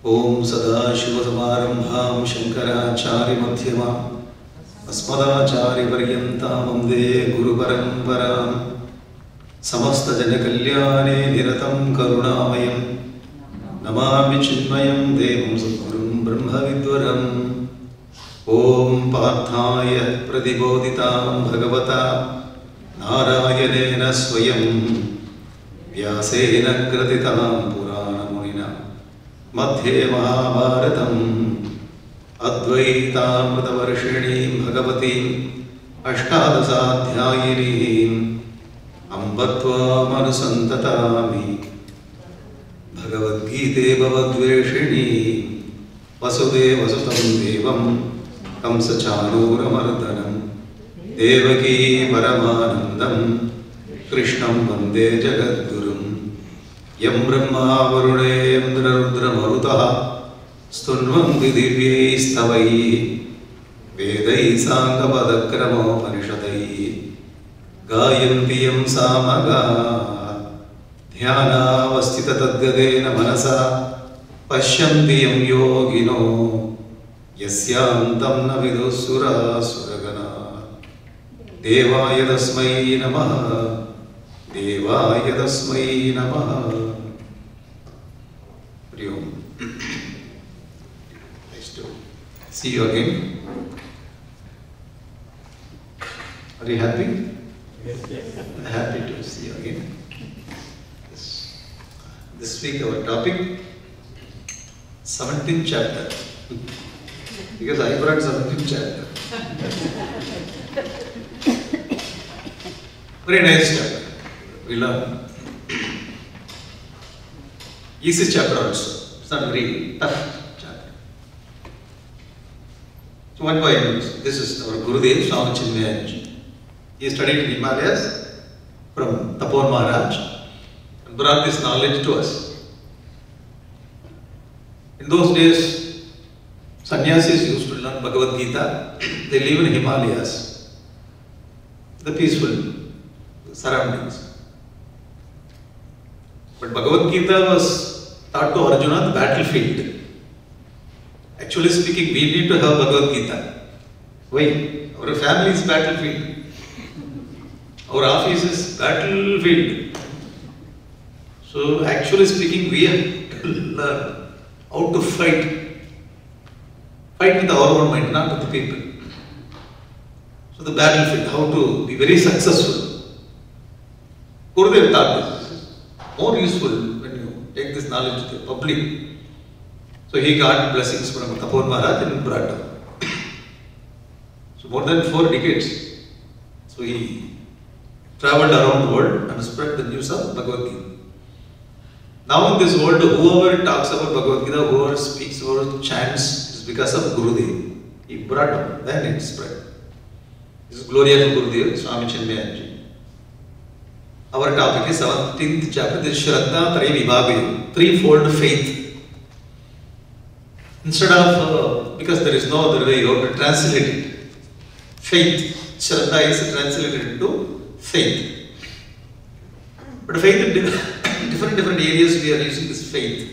ओम सदाशिवसमारंभां शंकराचार्यमध्यमां अस्मदाचार्यपर्यन्तां वन्दे गुरुपरम्परां समस्तजनकल्याणे निरतं करुणामयं नमामि चिन्मयं देवं सद्गुरुं ब्रह्मविद्वरम् ओम पार्थाय प्रतिबोधितां भगवता नारायणेन स्वयं व्यासेन ग्रथितां पुराणमुनिना मध्ये महाभारतम् अद्वैतामृतवर्षिणीं भगवतीम् अष्टादशाध्यायिनीम् अम्ब त्वामनुसन्ततामि भगवद्गीते भवद्वेषिणी वसुदेवसुतं देवं कंसचाणूरमर्दनं देवकी परमानन्दं कृष्णं वन्दे जगद्गुरुं यं ब्रह्मा वरुणेन्द्ररुद्रमरुतः स्तुन्वन्ति दिव्यैस्तवैः वेदैः साङ्गपदक्रमोपनिषदैः गायन्ति यं सामगाः ध्यानावस्थिततद्गतेन मनसा पश्यन्ति यं योगिनो यस्यान्तं न विदुःसुरासुरगणाः देवाय तस्मै नमः देवाय तस्मै नमः। हरि ओम। Nice to see you again. Are you happy? Yes. Happy to see you again. This week our topic 17th chapter. Because I brought 17th chapter. Very nice chapter. We learn. Easy chapter also. It's not very tough chapter. So what point is? This is our Gurudev Swami Chinmayanji. He studied in Himalayas from Tapor Maharaj and brought this knowledge to us. In those days, sannyasis used to learn Bhagavad Gita. They live in Himalayas, the peaceful surroundings. But Bhagavad Gita was taught to Arjuna on the battlefield. Actually speaking, we need to have Bhagavad Gita. Why? Our family is battlefield. Our office is battlefield. So actually speaking, we have to learn how to fight. Fight with our own mind, not with the people. So the battlefield, how to be very successful. Gurudev taught this. More useful when you take this knowledge to the public. So he got blessings from Tapor Maharaj and brought up. So more than 4 decades. So he traveled around the world and spread the news of Bhagavad Gita. Now in this world, whoever talks about Bhagavad Gita, whoever speaks, whoever chants, is because of Gurudev. He brought up, then it spread. This is glory of Gurudev, Swami Chinmayanji. Our topic is 17th chapter, this is Shraddha Traya Vibhagayam, threefold faith. Instead of, because there is no other way, you have to translate it. Faith, Shraddha is translated into faith. But faith in different areas we are using this faith.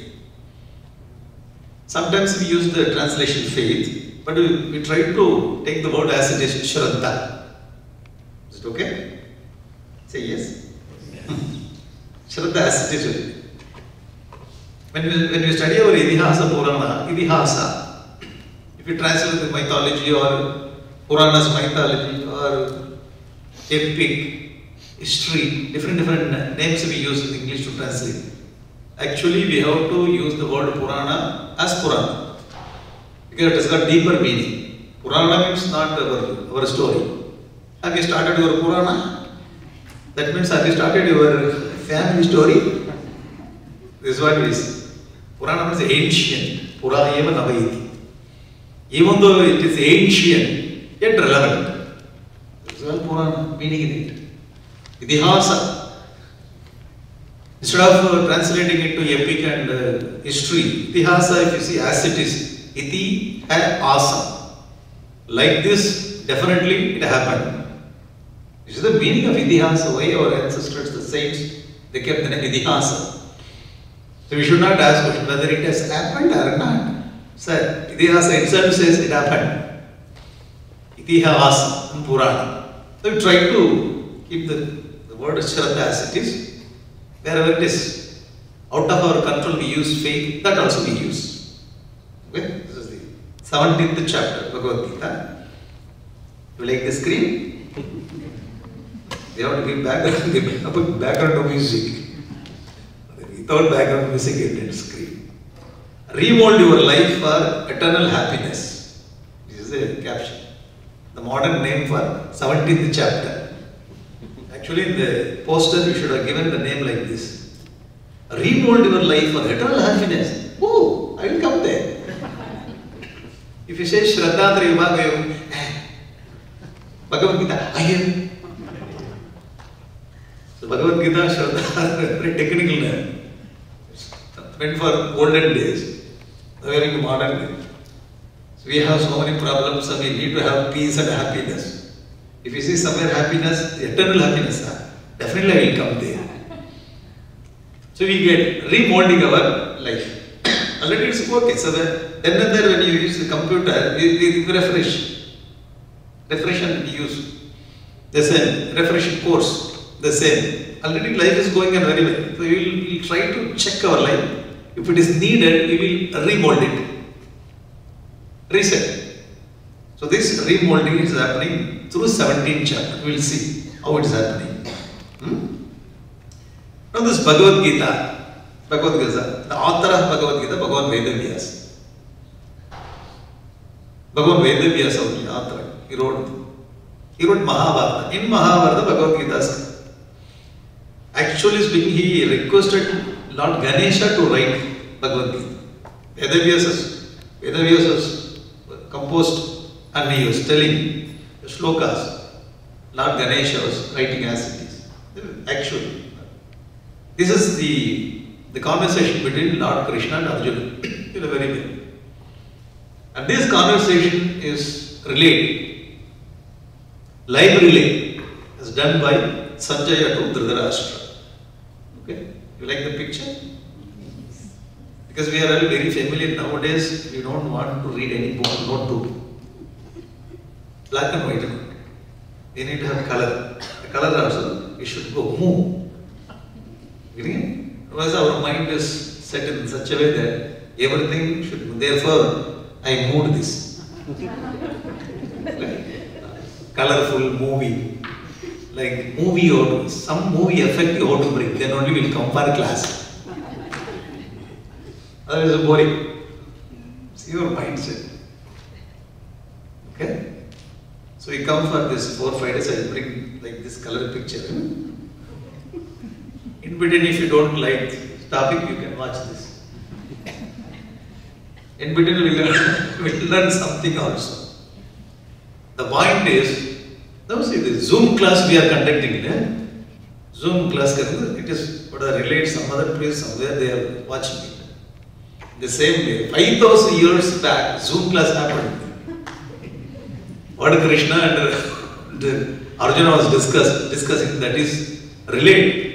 Sometimes we use the translation faith, but we try to take the word as it is, Shraddha. Is it okay? Say yes. Shraddha as it is. When we study our Idihasa Purana, Idihasa, if you translate the mythology or Purana's mythology or epic, history, different names we use in English to translate. Actually, we have to use the word Purana as Purana because it has got deeper meaning. Purana means not our story. Have you started your Purana? That means have you started your family story? This is what it is. Purana means ancient. Pura eva navaiti. Even though it is ancient, yet relevant. This is all Purana meaning in it. Idihasa. Instead of translating it to epic and history, Idihasa, if you see as it is, Iti asa. Like this, definitely it happened. This is the meaning of Idihasa, why our ancestors, the saints, they kept the name Idihasa. So we should not ask whether it has happened or not. Sir, Itihasa itself says it happened. Itihasa and Purana. So we try to keep the word Shraddha as it is. Wherever it is out of our control, we use faith, that also we use. Okay? This is the 17th chapter, Bhagavad Gita. You like the screen? We have to give background music. Without background music, it didn't scream. Remold your life for eternal happiness. This is a caption. The modern name for 17th chapter. Actually, in the poster, you should have given the name like this. Remold your life for eternal happiness. Oh, I will come there. If you say Shraddha Triyubhagayam, Bhagavad Gita, I am. So Bhagavad Gita, Shraddha, very technical name. Meant for olden days, very modern day. So we have so many problems and we need to have peace and happiness. If you see somewhere happiness, eternal happiness, definitely I will come there. So we get remolding our life. Already it's okay. So then and there when you use the computer, we refresh. Refresh and use. The same. Refresh course. The same. Already life is going on very well. So we will try to check our life. If it is needed, we will remold it. Reset. So this remolding is happening through 17th chapter. We will see how it is happening. Now this Bhagavad Gita, the author of Bhagavad Gita, Bhagavan Vedavyasa. Bhagavan Vedavyasa was the author. He wrote Mahabharata. In Mahabharata, Bhagavad Gita is actually speaking, he requested Lord Ganesha to write Bhagavad Gita. Vedavyasa composed and he was telling the shlokas. Lord Ganesha was writing as it is. Actually, this is the conversation between Lord Krishna and Arjuna. You know very well. And this conversation is relayed, live relay, is done by Sanjaya to Dhritarashtra. Okay? You like the picture? Because we are all very familiar nowadays, we don't want to read any book, notebook. Black and white. We need to have color. The color also, we should go move. Otherwise our mind is set in such a way that everything should, therefore I moved this. Like, colorful movie. Like movie or some movie effect you have to bring, then only will come for class. Otherwise it's boring. See your mindset. Okay? So we come for this 4-5 days, I bring like this color picture. In between, if you don't like topic, you can watch this. In between, we'll learn something also. The point is, now see the Zoom class we are conducting. Zoom class, it is what I relate some other place, somewhere they are watching it. The same way, 5,000 years back, Zoom class happened. What Krishna and Arjuna was discussing, that is relayed.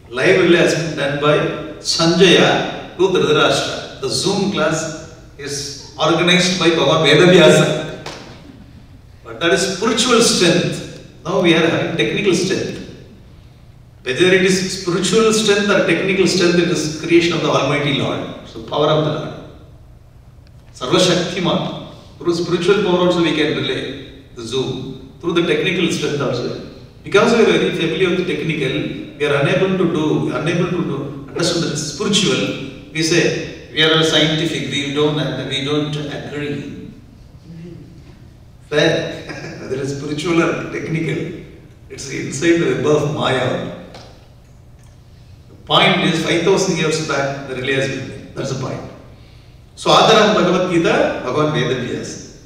Live relay has been done by Sanjaya to Dhritarashtra. The Zoom class is organized by Bhagavan Vedavyasa. But that is spiritual strength. Now we are having technical strength. Whether it is spiritual strength or technical strength, it is creation of the Almighty Lord. So power of the Lord. Sarva Shaktiman. Through spiritual power also we can relay the Zoom. Through the technical strength also. Because we are very familiar with the technical, we are unable to understand the spiritual. We say we are all scientific. We don't agree. Fair. Whether it's spiritual or technical, it's inside the web of Maya. The point is 5,000 years back the relay has been made. That's the point. So Adhara Bhagavad Gita, Bhagavan Vedavyasa.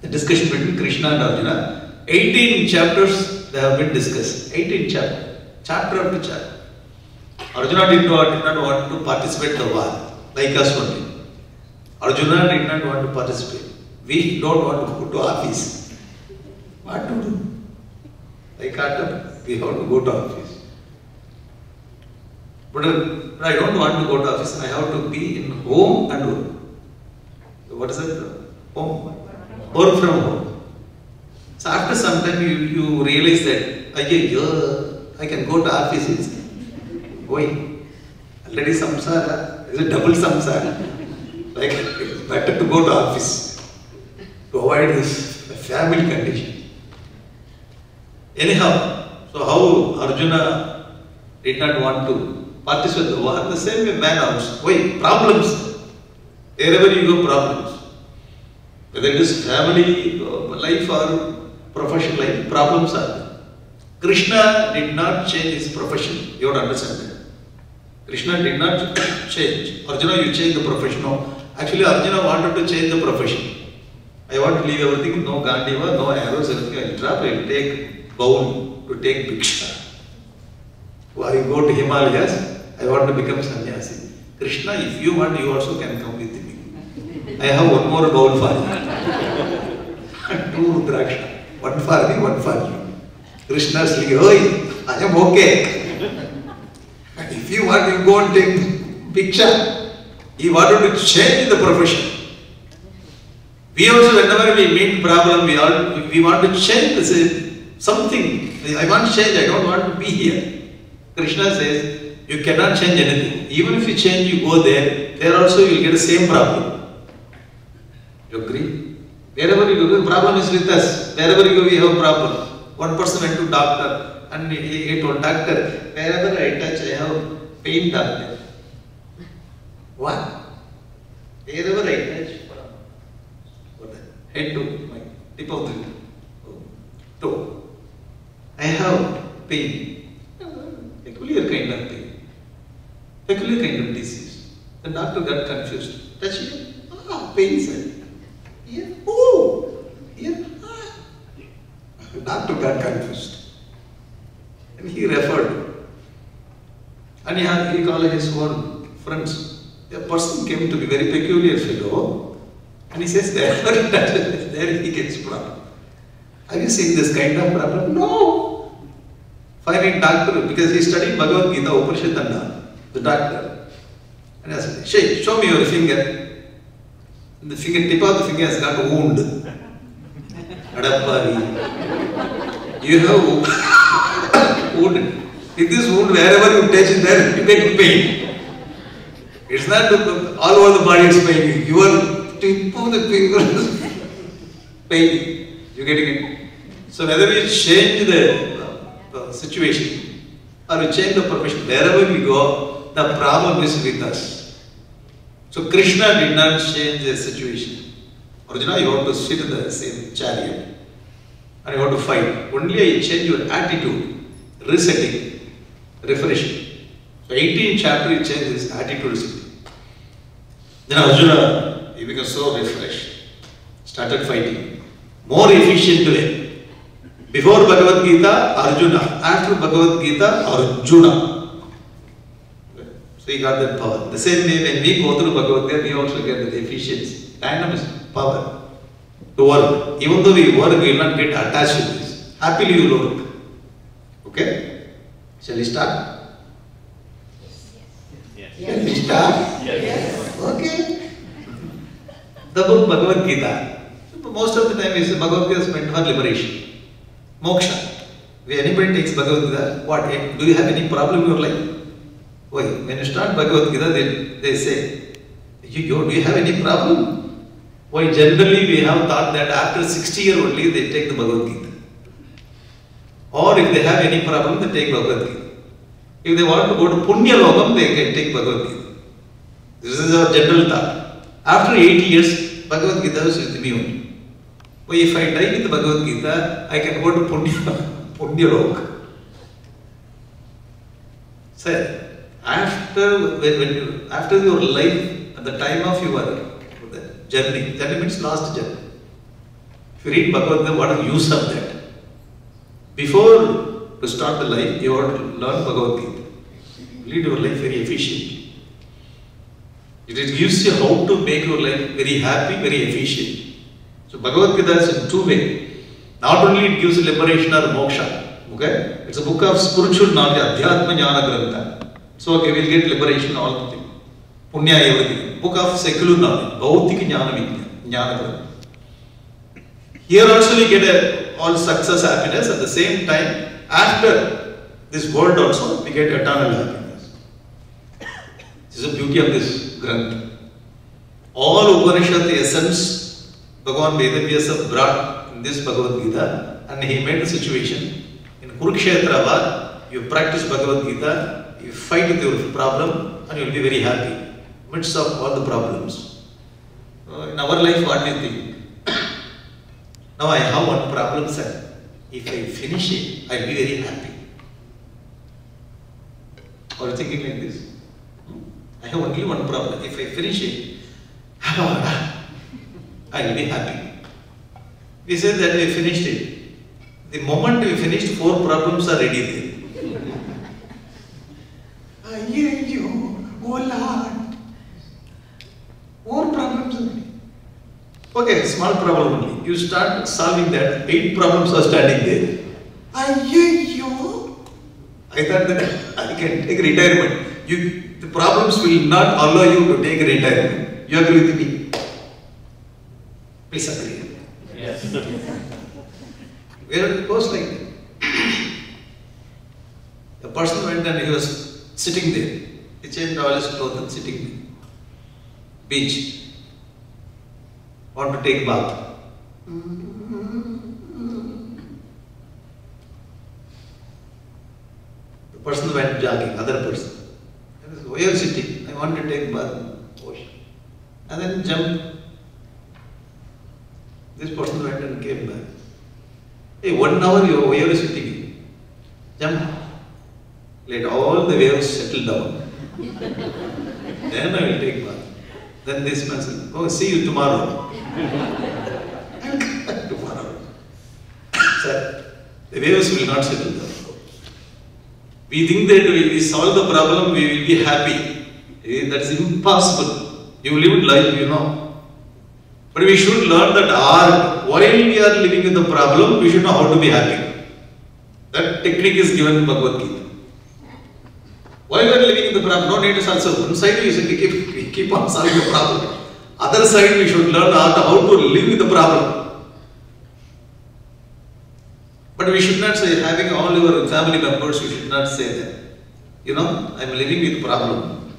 The discussion between Krishna and Arjuna. 18 chapters they have been discussed. 18 chapters. Chapter after chapter. Arjuna did not want to participate in the war. Like us only. Arjuna did not want to participate. We don't want to go to office. What to do? Like Atam, we have to go to office. But I don't want to go to office. I have to be in home and work. What is it? Home. Work from home. So after some time you realize that I can go to office. It's going. Already samsara. It's a double samsara. Like it's better to go to office to avoid this family condition. Anyhow, so how Arjuna did not want to participate in the war, the same way man also. Why? Problems. Wherever you go, problems. Whether it is family life or professional life, problems are there. Krishna did not change his profession. You have to understand that. Krishna did not change. Arjuna, you change the profession. No. Actually, Arjuna wanted to change the profession. I want to leave everything, no Gandiva, no arrows, everything. I will drop, I will take bowl to take Bhiksha. I go to Himalayas, I want to become sannyasi. Krishna, if you want, you also can come with me. I have one more bowl for you. Two Rudraksha. One for me, one for you. Krishna is like, oi, I am okay. And if you want, you go and take Bhiksha. He wanted to change the profession. We also, whenever we meet problem, we want to change something. I want to change, I don't want to be here. Krishna says, you cannot change anything. Even if you change, you go there also you will get the same problem. You agree? Wherever you go, the problem is with us. Wherever you go, we have a problem. One person went to doctor and he told doctor, wherever I touch, I have pain, doctor. What? Wherever I touch, head to my tip of the toe, I have pain. Peculiar kind of pain. Peculiar kind of disease. The doctor got confused. Touch here. Pain, sir. Here. Oh! Here. The doctor got confused. And he referred. And he called his own friends. A person came to be very peculiar fellow. And he says, there he gets problem. Have you seen this kind of problem? No. Finding doctor, because he studied Bhagavad Gita, Upanishad, the doctor. And I said, show me your finger. And the tip of the finger has got a wound. You have wound. With this wound, wherever you touch it, there you get pain. It's not all over the body is pain. Your tip of the finger is pain. You getting it? So whether we change the situation or we change the profession, wherever we go, the problem is with us. So Krishna did not change the situation. Arjuna, you want to sit in the same chariot and you want to fight. Only I change your attitude, resetting, refreshing. So 18th chapter he changed his attitude. Then Arjuna, he became so refreshed, started fighting more efficient way. Before Bhagavad Gita, Arjuna. After Bhagavad Gita, Arjuna. So he got that power. The same way when we go through Bhagavad Gita, we also get the efficiency, dynamism, power to work. Even though we work, we will not get attached to this. Happily you will work. Okay? Shall we start? Yes. Shall we start? Yes. Okay. The book Bhagavad Gita. Most of the time is Bhagavad Gita is meant for liberation. Moksha. When anybody takes Bhagavad Gita, what? Do you have any problem in your life? Why? When you start Bhagavad Gita, they say, do you have any problem? Why? Generally we have thought that after 60 years only they take the Bhagavad Gita. Or if they have any problem, they take Bhagavad Gita. If they want to go to Punya Logam, they can take Bhagavad Gita. This is our general thought. After 80 years, Bhagavad Gita is with me only. Well, if I die with the Bhagavad Gita, I can go to Punya Lok. So, after your life, at the time of your journey means last journey. If you read Bhagavad Gita, what is the use of that? Before to start the life, you have to learn Bhagavad Gita. Lead your life very efficient. It gives you how to make your life very happy, very efficient. So Bhagavad Gita is in two ways. Not only it gives liberation or moksha, okay? It's a book of spiritual knowledge, Adhyatma Jnana Grantha. So okay, we'll get liberation, all the thing. Punya everything. Book of secular knowledge. Bhautika jnana. Here also we get all success, happiness. At the same time, after this world also, we get eternal happiness. This is the beauty of this Granth. All Upanishad essence, Bhagavan Vedavyasa brought in this Bhagavad Gita, and he made a situation. In Kurukshetra War, you practice Bhagavad Gita, you fight with your problem, and you will be very happy. Midst of all the problems. In our life, what do you think? Now I have one problem, sir. If I finish it, I will be very happy. Are you thinking like this? I have only one problem. If I finish it, I will be happy. We said that we finished it. The moment we finished, 4 problems are ready there. Oh Lord. More problems are ready. Okay, small problem only. You start solving that, 8 problems are standing there. I thought that I can take retirement. The problems will not allow you to take retirement. You agree with me? Please agree. Yes. Where it goes like that. The person went and he was sitting there. He changed all his clothes and sitting there. Beach. Want to take bath. The person went jogging, other person. Why are you sitting? I want to take bath in the ocean. And then jumped. This person went and came back. Hey, 1 hour why are you sitting? Jump. Let all the waves settle down. Then I will take bath. Then this man said, oh, see you tomorrow. I will come back tomorrow. Sir, the waves will not settle down. We think that if we solve the problem, we will be happy. That is impossible. You live life, you know. But we should learn that art. While we are living with the problem, we should know how to be happy. That technique is given in Bhagavad Gita. While we are living in the problem, no need to solve. One side we keep on solving the problem. Other side we should learn how to live with the problem. But we should not say, having all your family members, you should not say that. You know, I am living with the problem.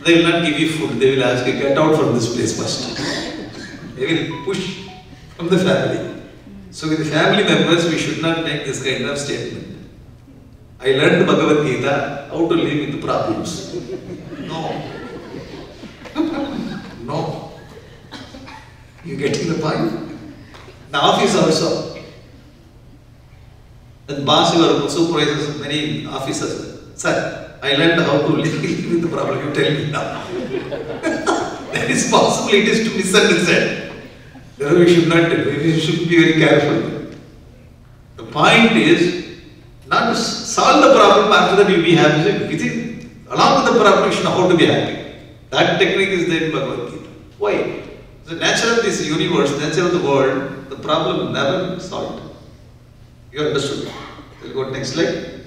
They will not give you food, they will ask you, get out from this place first. They will push from the family. So with the family members, we should not make this kind of statement. I learned the Bhagavad Gita, how to live with the problems. No. No. You getting the point? The office also. And boss, your supervisors, many officers. Sir, I learned how to live with the problem. You tell me now. There is possibilities to misunderstand. Therefore, we should not tell. We should be very careful. The point is not to solve the problem. After that, you will be happy. Along with the problem, you should know how to be happy. That technique is there in Bhagavad Gita. Why? The nature of this universe, nature of the world, the problem never solved. You understood? We'll go next slide.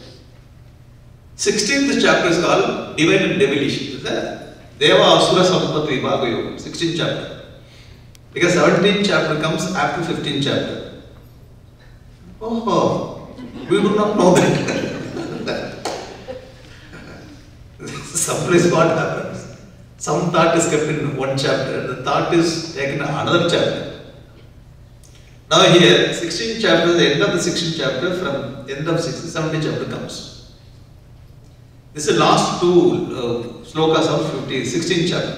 16th chapter is called Divine and Demolition. Is that? Deva Asura Sampat Vibhaga Yoga. 16th chapter. Because 17th chapter comes after 15th chapter. Oh, we do not know that. Someplace what happens? Some thought is kept in one chapter, the thought is taken in another chapter. Now here, 16th chapter, the end of the 16th chapter, from end of 17th chapter comes. This is the last 2 slokas of 16th chapter.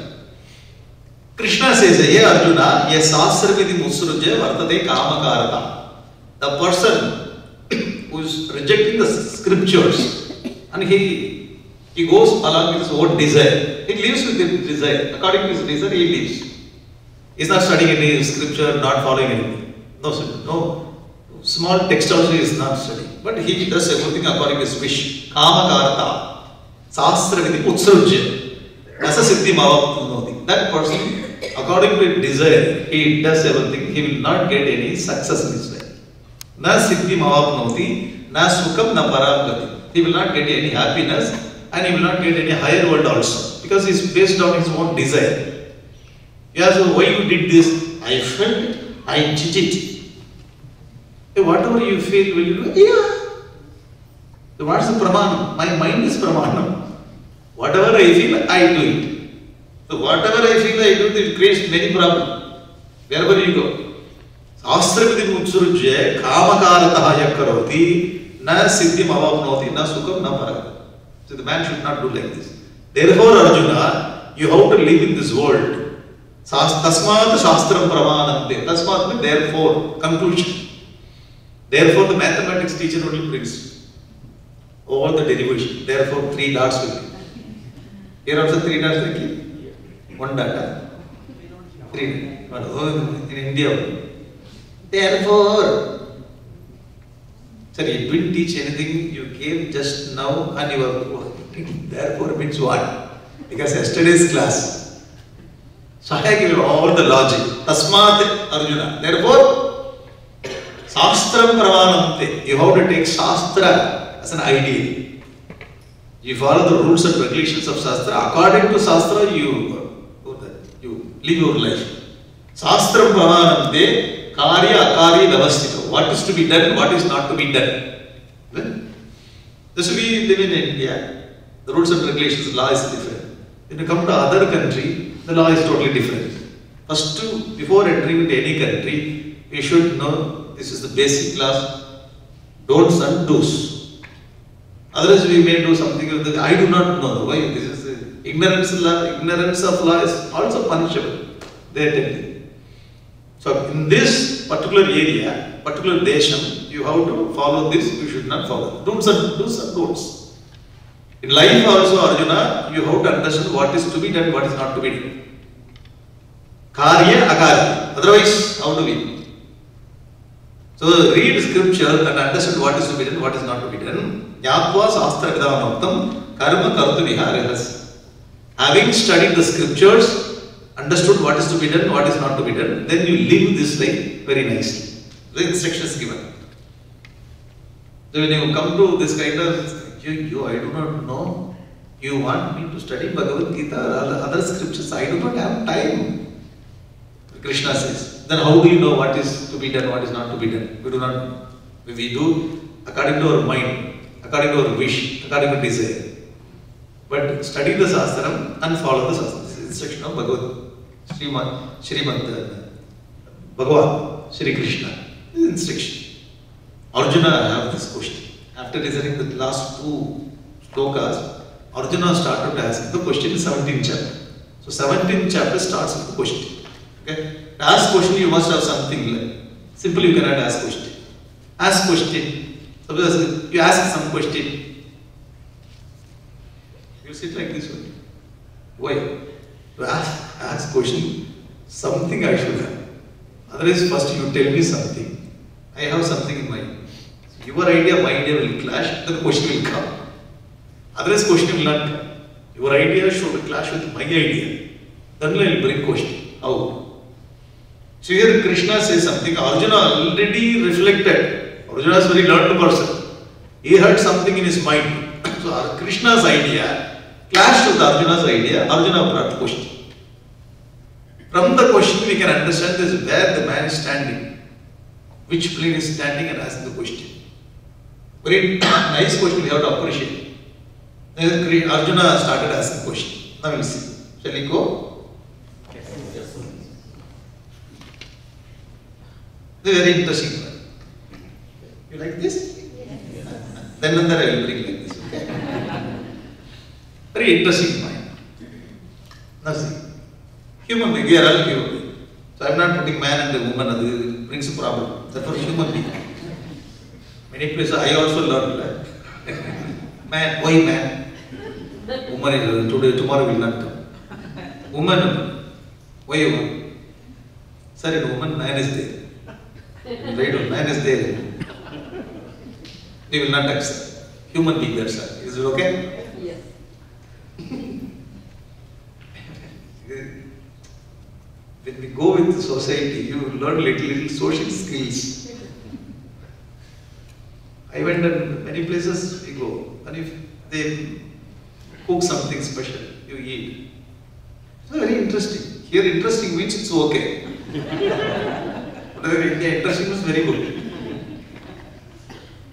Krishna says, Hey Arjuna, ye sasravidi musrujya vartate kamakarata. The person who is rejecting the scriptures and he goes along with his own desire. He lives with his desire. According to his desire, he lives. He is not studying any scripture, not following anything. No small text also he is not studying. But he does everything according to his wish. Kamakarta. Sasravidi utsrujya. Rasa siddhi mavapnoti. That person, according to his desire, he does everything. He will not get any success in his life. Na siddhi mavapnoti, na sukham, na param gati. He will not get any happiness, and he will not get any higher world also, because he is based on his own desire. He asks, why you did this? I felt it, I did it. Hey, whatever you feel, will you do? Yeah. So what is the pramanam? My mind is pramanam. Whatever I feel, I do it. So whatever I feel, I do it creates many problems. Wherever you go. Astrapati Mutsurujya Kamakarataha Yakaroti Na Siddhim Avapnoti Na Sukham Na Paragam. So the man should not do like this. Therefore, Arjuna, you have to live in this world. Tasmat Shastram Pramanante. Tasmat means therefore, conclusion. Therefore, the mathematics teacher only brings over the derivation. Therefore, 3 dots will be. Here also 3 dots will keep. 1 dot. 3. In India. Therefore, sir, you didn't teach anything, you came just now and you are therefore means what? Because yesterday's class. So I give you all the logic. Tasmat Arjuna. Therefore, Shastram Pramanamte. You have to take Shastra as an ideal. You follow the rules and regulations of Shastra. According to Shastra, you live your life. Shastram Pramanamte. Karya Akari Navastita. What is to be done, what is not to be done. This we live in India. The rules and regulations, law is different. When you come to other country, the law is totally different. First, before entering into any country, we should know this is the basic class, don'ts and do's. Otherwise, we may do something that I do not know. Why? This is ignorance of law is also punishable. They are telling. So in this particular area, particular desham, you have to follow this, you should not follow. Do's and don'ts. In life also, Arjuna, you have to understand what is to be done, what is not to be done. Karya, akarya. Otherwise, how do we? So read scripture and understand what is to be done, what is not to be done. Jnatva sastra vidanoktam karma kartu viharahas. Having studied the scriptures, understood what is to be done, what is not to be done, then you live this life very nicely. The instruction is given. So when you come to this kind of, I do not know, you want me to study Bhagavad Gita or other scriptures, I do not have time. Krishna says. Then how do you know what is to be done, what is not to be done? We do not know. We do according to our mind, according to our wish, according to desire. But study the Shastram and follow the Shastram. This is instruction of Bhagavad Srimad Bhagavan, Shri Krishna. This is instruction. Arjuna have this question. After listening the last 2 shlokas, Arjuna started to ask the question in 17th chapter. So 17th chapter starts with the question. Okay? To ask question, you must have something like. Simply you cannot ask question. Ask question. Suppose you ask some question. You sit like this one. Why? To ask question, something I should have. Otherwise, first you tell me something. I have something in mind. So your idea, my idea will clash, then the question will come. Otherwise, question will not come. Your idea should clash with my idea. Then I will bring question. How? So here Krishna says something. Arjuna already reflected. Arjuna is a very learned person. He had something in his mind. So Krishna's idea clashed with Arjuna's idea. Arjuna brought the question. From the question we can understand this where the man is standing. Which plane is standing and asking the question. Very nice question we have to appreciate. Then Arjuna started asking question. Now we will see. Shall we go? Yes. Very interesting one. You like this? Yes. Then and there I will bring like this. Okay? Very interesting mind. Now see. Human being, we are all human being. So I am not putting man and the woman, it brings a problem. Therefore human being. Many places I also learned man, why man? Woman is today, tomorrow will not come. Woman, why woman? Sir, in woman, man is there. Right? Man is there. We will not accept. Human being, that's all. Is it okay? Yes. When we go with the society, you learn little social skills. I went in many places we go, and if they cook something special, you eat. It's very interesting. Here interesting means it's okay. But in India, interesting means very good.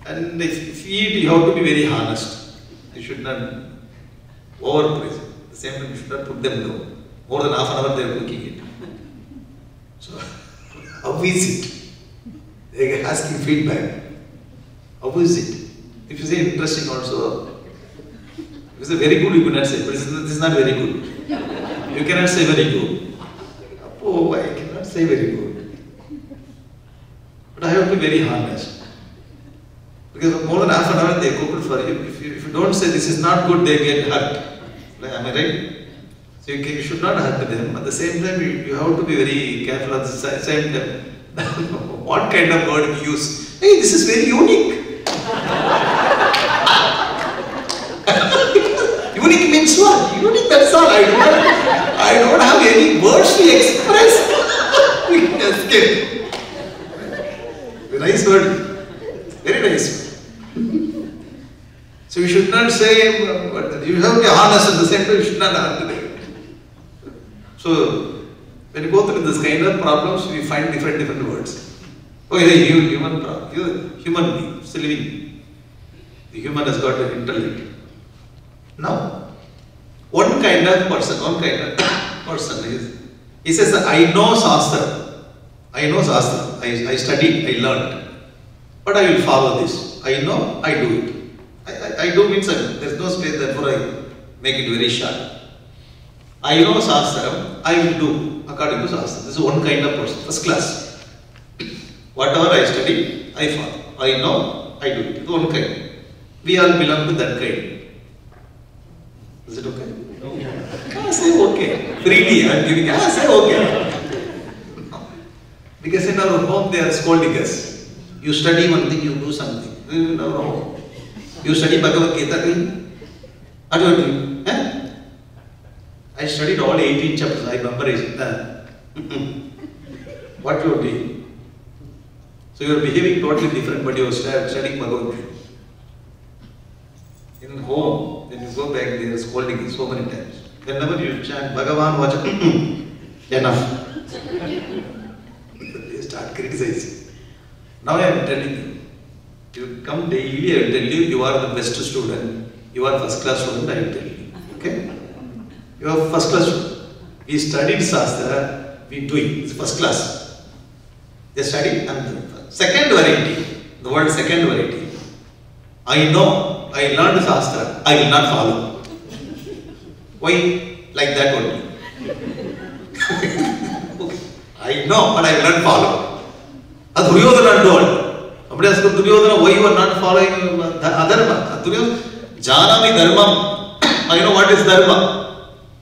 And if you eat, you have to be very honest. You should not overpraise it. At the same time, you should not put them down. More than half an hour they are cooking it. So, how is it? They are asking feedback. How is it? If you say interesting also, if you say very good, you cannot say, but this is not very good. You cannot say very good. Oh, I cannot say very good. But I have to be very honest. Because more than half an hour they cook it for you. If you don't say this is not good, they get hurt. Am I right? So you should not hurt them. At the same time, you have to be very careful at the same time. What kind of word you use? Hey, this is very unique. Unique means what? Unique, that's all. I don't have any words to express. Escape. Nice word. Very nice. So you should not say, but you have to be honest at the same time, you should not hurt them. So when you go through this kind of problems, we find different words. Okay, human being, it's a living. The human has got an intellect. Now, one kind of person is, he says, I know Shastra. I studied, I learned. But I will follow this. I know, I do it. I do means there is no space, therefore I make it very short. I know Shastra, I will do according to Shastra. This is one kind of person, first class. Whatever I study, I follow. I know, I do it. It's one kind. We all belong to that kind. Is it okay? No. Say okay. Freely I am giving. Say okay. No. Because in our home they are scolding us. You study one thing, you do something. No. You study Bhagavad Gita, what do you do? I studied all 18 chapters, I memorized it. What you are doing? So you are behaving totally different, but you are studying Bhagavad Gita. In home, when you go back, they are scolding you so many times. Whenever you chant Bhagavan Vacha, enough. They start criticizing. Now I am telling you, you come daily, I will tell you, you are the best student, you are first class student, I will tell you. Okay? You are first class student. We studied Shastra, we do it, it's first class. They study and second variety, the word second variety. I know, I learned Shastra, I will not follow. Why? Like that only. Okay. I know, but I will not follow. Duryodhana told. Somebody asked Duryodhana, why you are not following Adharma? Duryodhana, Janami Dharmam. I know what is Dharma.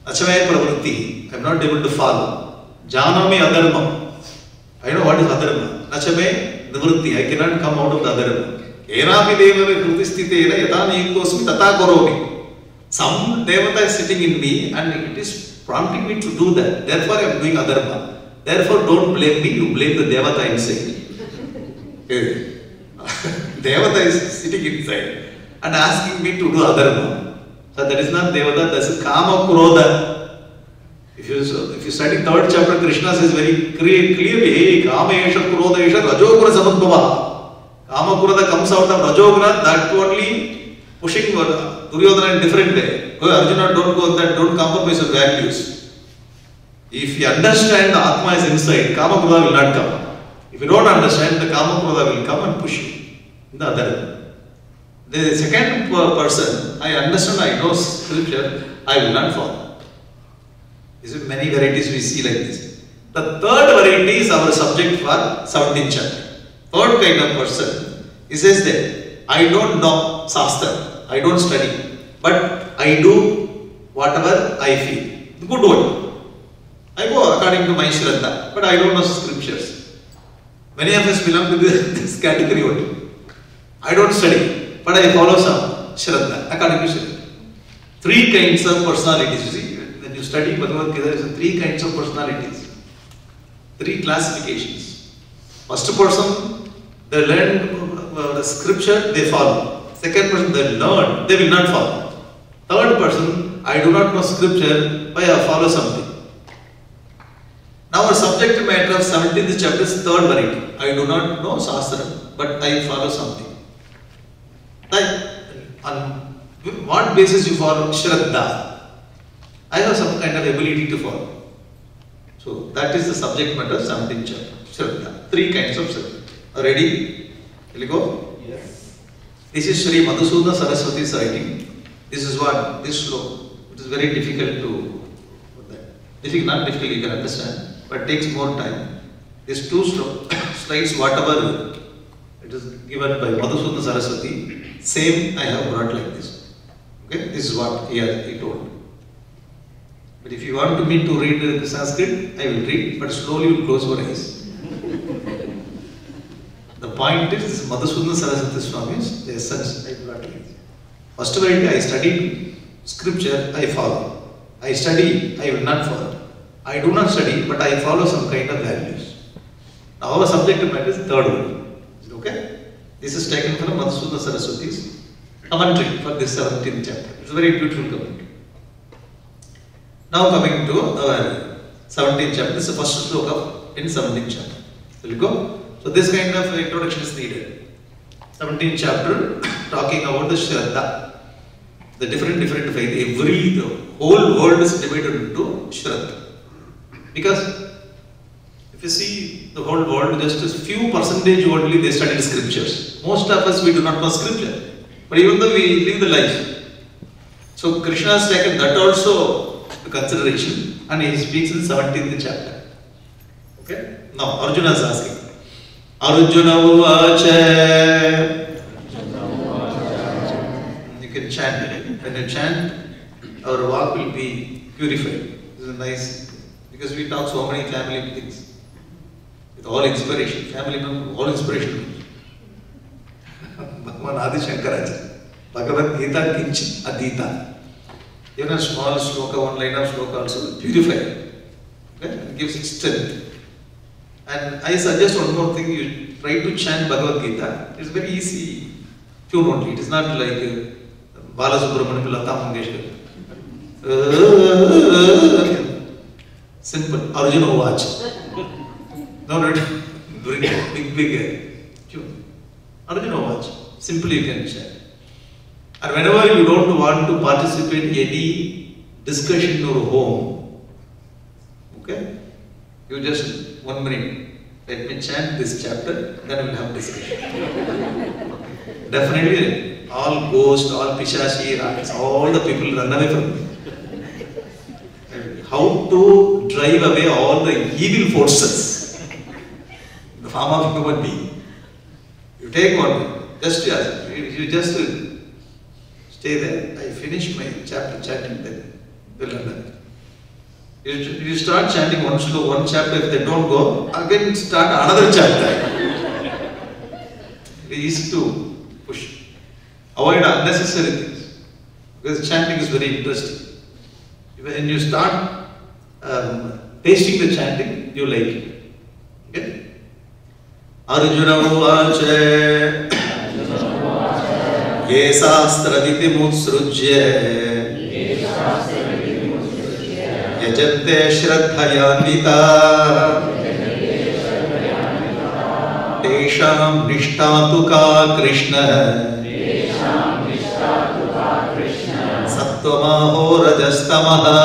Achavaya Pravritti. I am not able to follow. Janami Adharmam. I know what is Adharma. Achavaya Nivritti. I cannot come out of the Adharma. Kenapi Devave Krutistitena Yatani Yukosmi Tata Koromi. Some Devata is sitting in me and it is prompting me to do that. Therefore I am doing Adharma. Therefore don't blame me, you blame the Devata inside. Devata is sitting inside and asking me to do Adharma. So that is not Devata, that is Kama Krodha. If you study third chapter, Krishna says very clearly, hey, Kama Esha Krodha Esha Rajoguna Samudbhava. Kama Krodha comes out of Rajoguna, that only pushing Duryodhana in different way. Arjuna, don't go on that, don't compromise your values. If you understand the Atma is inside, Kama Krodha will not come. If you don't understand, the Kama Krodha will come and push you in the other. The second person, I understand, I know scripture, I will not follow. These are many varieties we see like this. The third variety is our subject for 17th chapter. Third kind of person, he says that I don't know Shastra, I don't study, but I do whatever I feel. The good one. I go according to my Shraddha, but I don't know scriptures. Many of us belong to this category only. I don't study, but I follow some Shraddha, according to Shraddha. Three kinds of personalities. You see, when you study Bhagavad Gita, there is three kinds of personalities. Three classifications. First person, they learn the scripture, they follow. Second person, they learn, they will not follow. Third person, I do not know scripture, but I follow something. Now our subject matter of 17th chapter is third variety. I do not know Shastra, but I follow something. Like, on what basis you follow? Shraddha. I have some kind of ability to follow. So that is the subject matter of 17th chapter. Shraddha. Three kinds of Shraddha. Are ready? Will you go? Yes. This is Sri Madhusudana Saraswati's writing. This is what? This sloka. It is very difficult to, not difficult, you can understand, but it takes more time. These two slides, whatever it is given by Madhusudana Saraswati, same I have brought like this. Okay, this is what he told. But if you want me to read Sanskrit, I will read, but slowly you will close your eyes. The point is, this Madhusudana Saraswati Swami's the essence I brought like this. First of all, I study scripture, I follow. I study, I will not follow. I do not study, but I follow some kind of values. Now our subject matter is third one. Is it okay? This is taken from Madhusudana Saraswati's commentary for this 17th chapter. It's a very beautiful commentary. Now coming to our 17th chapter, this is the first sloka in 17th chapter. Will you go? So this kind of introduction is needed. 17th chapter talking about the Shraddha. The different faith. The whole world is divided into Shraddha. Because if you see the whole world, just a few percentage only they study scriptures. Most of us, we do not know scripture. But even though we live the life. So Krishna has taken that also into consideration and he speaks in 17th chapter. Okay? Now Arjuna is asking. Arjuna uvacha. You can chant it. When you chant, our walk will be purified. This is nice. Because we talk so many family things. With all inspiration. Family members, all inspiration. Bhagavan Adi Shankaracharya. Bhagavad Gita Kinchi Adita. Even a small sloka, one line of sloka also purified. Okay? It gives strength. And I suggest one more thing, you try to chant Bhagavad Gita. It's very easy tune only. It is not like Bala Subramanian, Lata Mangeshkar. Simple. Arjuna watch. No, bring big tune. Arjuna watch. Simply you can chant. And whenever you don't want to participate in any discussion in your home, okay, you just 1 minute. Let me chant this chapter, then we'll have discussion. Definitely, all ghosts, all pishachi, rats, all the people run away from me. How to drive away all the evil forces in the form of human being. You take one, you just stay there. I finish my chapter chanting, then we'll learn. You start chanting one chapter, if they don't go, again start another chapter. It is to push. Avoid unnecessary things. Because chanting is very interesting. When you start tasting the chanting, you like it. Okay? Arjuna uvacha ye sastra viti mutsrujya yajante shraddhayanvita tesham nishtatu ka Krishna sattva rajastamaha.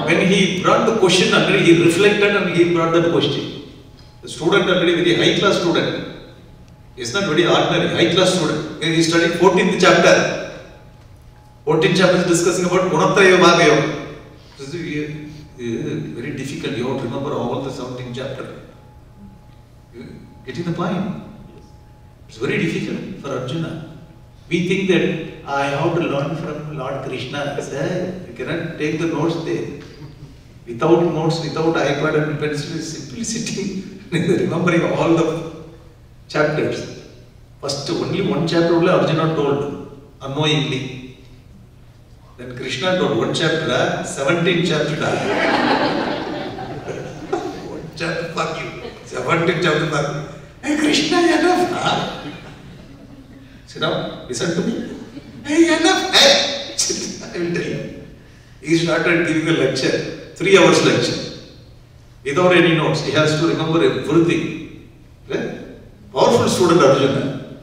When he brought the question already, he reflected and he brought that question. The student already very high class student. He is not very ordinary, high class student. He studied 14th chapter. 14th chapter is discussing about Gunatraya Bhagavayam. This is very difficult. You have to remember all the 17th chapter. Getting the point? It's very difficult for Arjuna. We think that I have to learn from Lord Krishna. You cannot take the notes there. Without notes, without iPad and pencil, simply sitting remembering all the chapters. First, only one chapter only Arjuna told, unknowingly. Then Krishna told one chapter, 17th chapter. One chapter for you, 17th chapter for you. Hey Krishna, enough. Sit down, listen to me. Hey, enough! Hey! I will tell you. He started giving a lecture, 3 hours lecture. Without any notes, he has to remember everything. Okay? Powerful student Arjuna,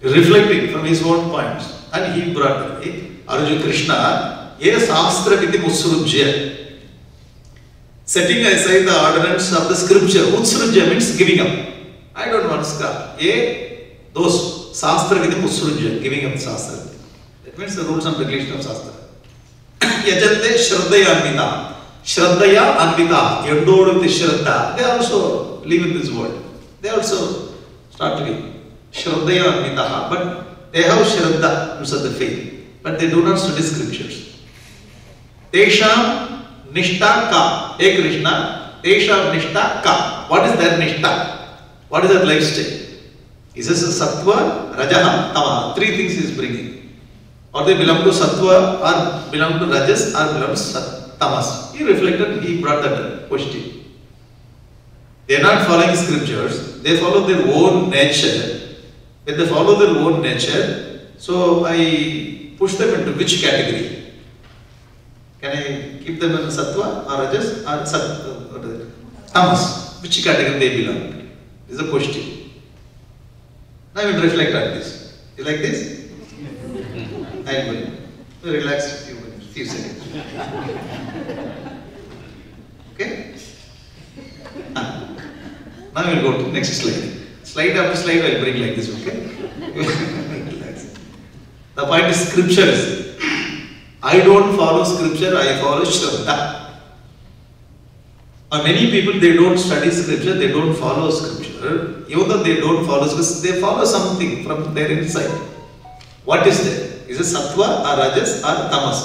reflecting from his own points, and he brought Arjuna Krishna, ye sastra viti mutsrujya, setting aside the ordinance of the scripture. Utsrujya means giving up. I don't want to stop. Ye those sastra viti mutsrujya, giving up sastra. That means the rules and regulations of sastra. Yajante shraddhaya anvita. Shraddhaya anvita, endowed with shraddha. They also live in this world. They also start living. Shraddhaya anvita. But they have shraddha, means of the faith. But they do not study scriptures. Tesham nishta ka. Hey Krishna, Tesham nishta ka. What is their nishta? What is their lifestyle? Is this a sattva, rajaha, tamaha? 3 things he is bringing. Or they belong to sattva, or belong to rajas, or belong to tamas. He reflected, he brought that question. They are not following scriptures, they follow their own nature. When they follow their own nature, so I push them into which category? Can I keep them in sattva, or rajas, or tamas? Which category they belong? This is a question. Now I will reflect on this. You like this? I will relax a few minutes, few seconds. Okay? Now we will go to next slide. Slide after slide I will bring like this, okay? Relax. The point is scriptures. I don't follow scripture, I follow Shraddha. Or many people, they don't study scripture, they don't follow scripture. Even though they don't follow scripture, they follow something from their inside. What is that? Is it sattva or rajas or tamas?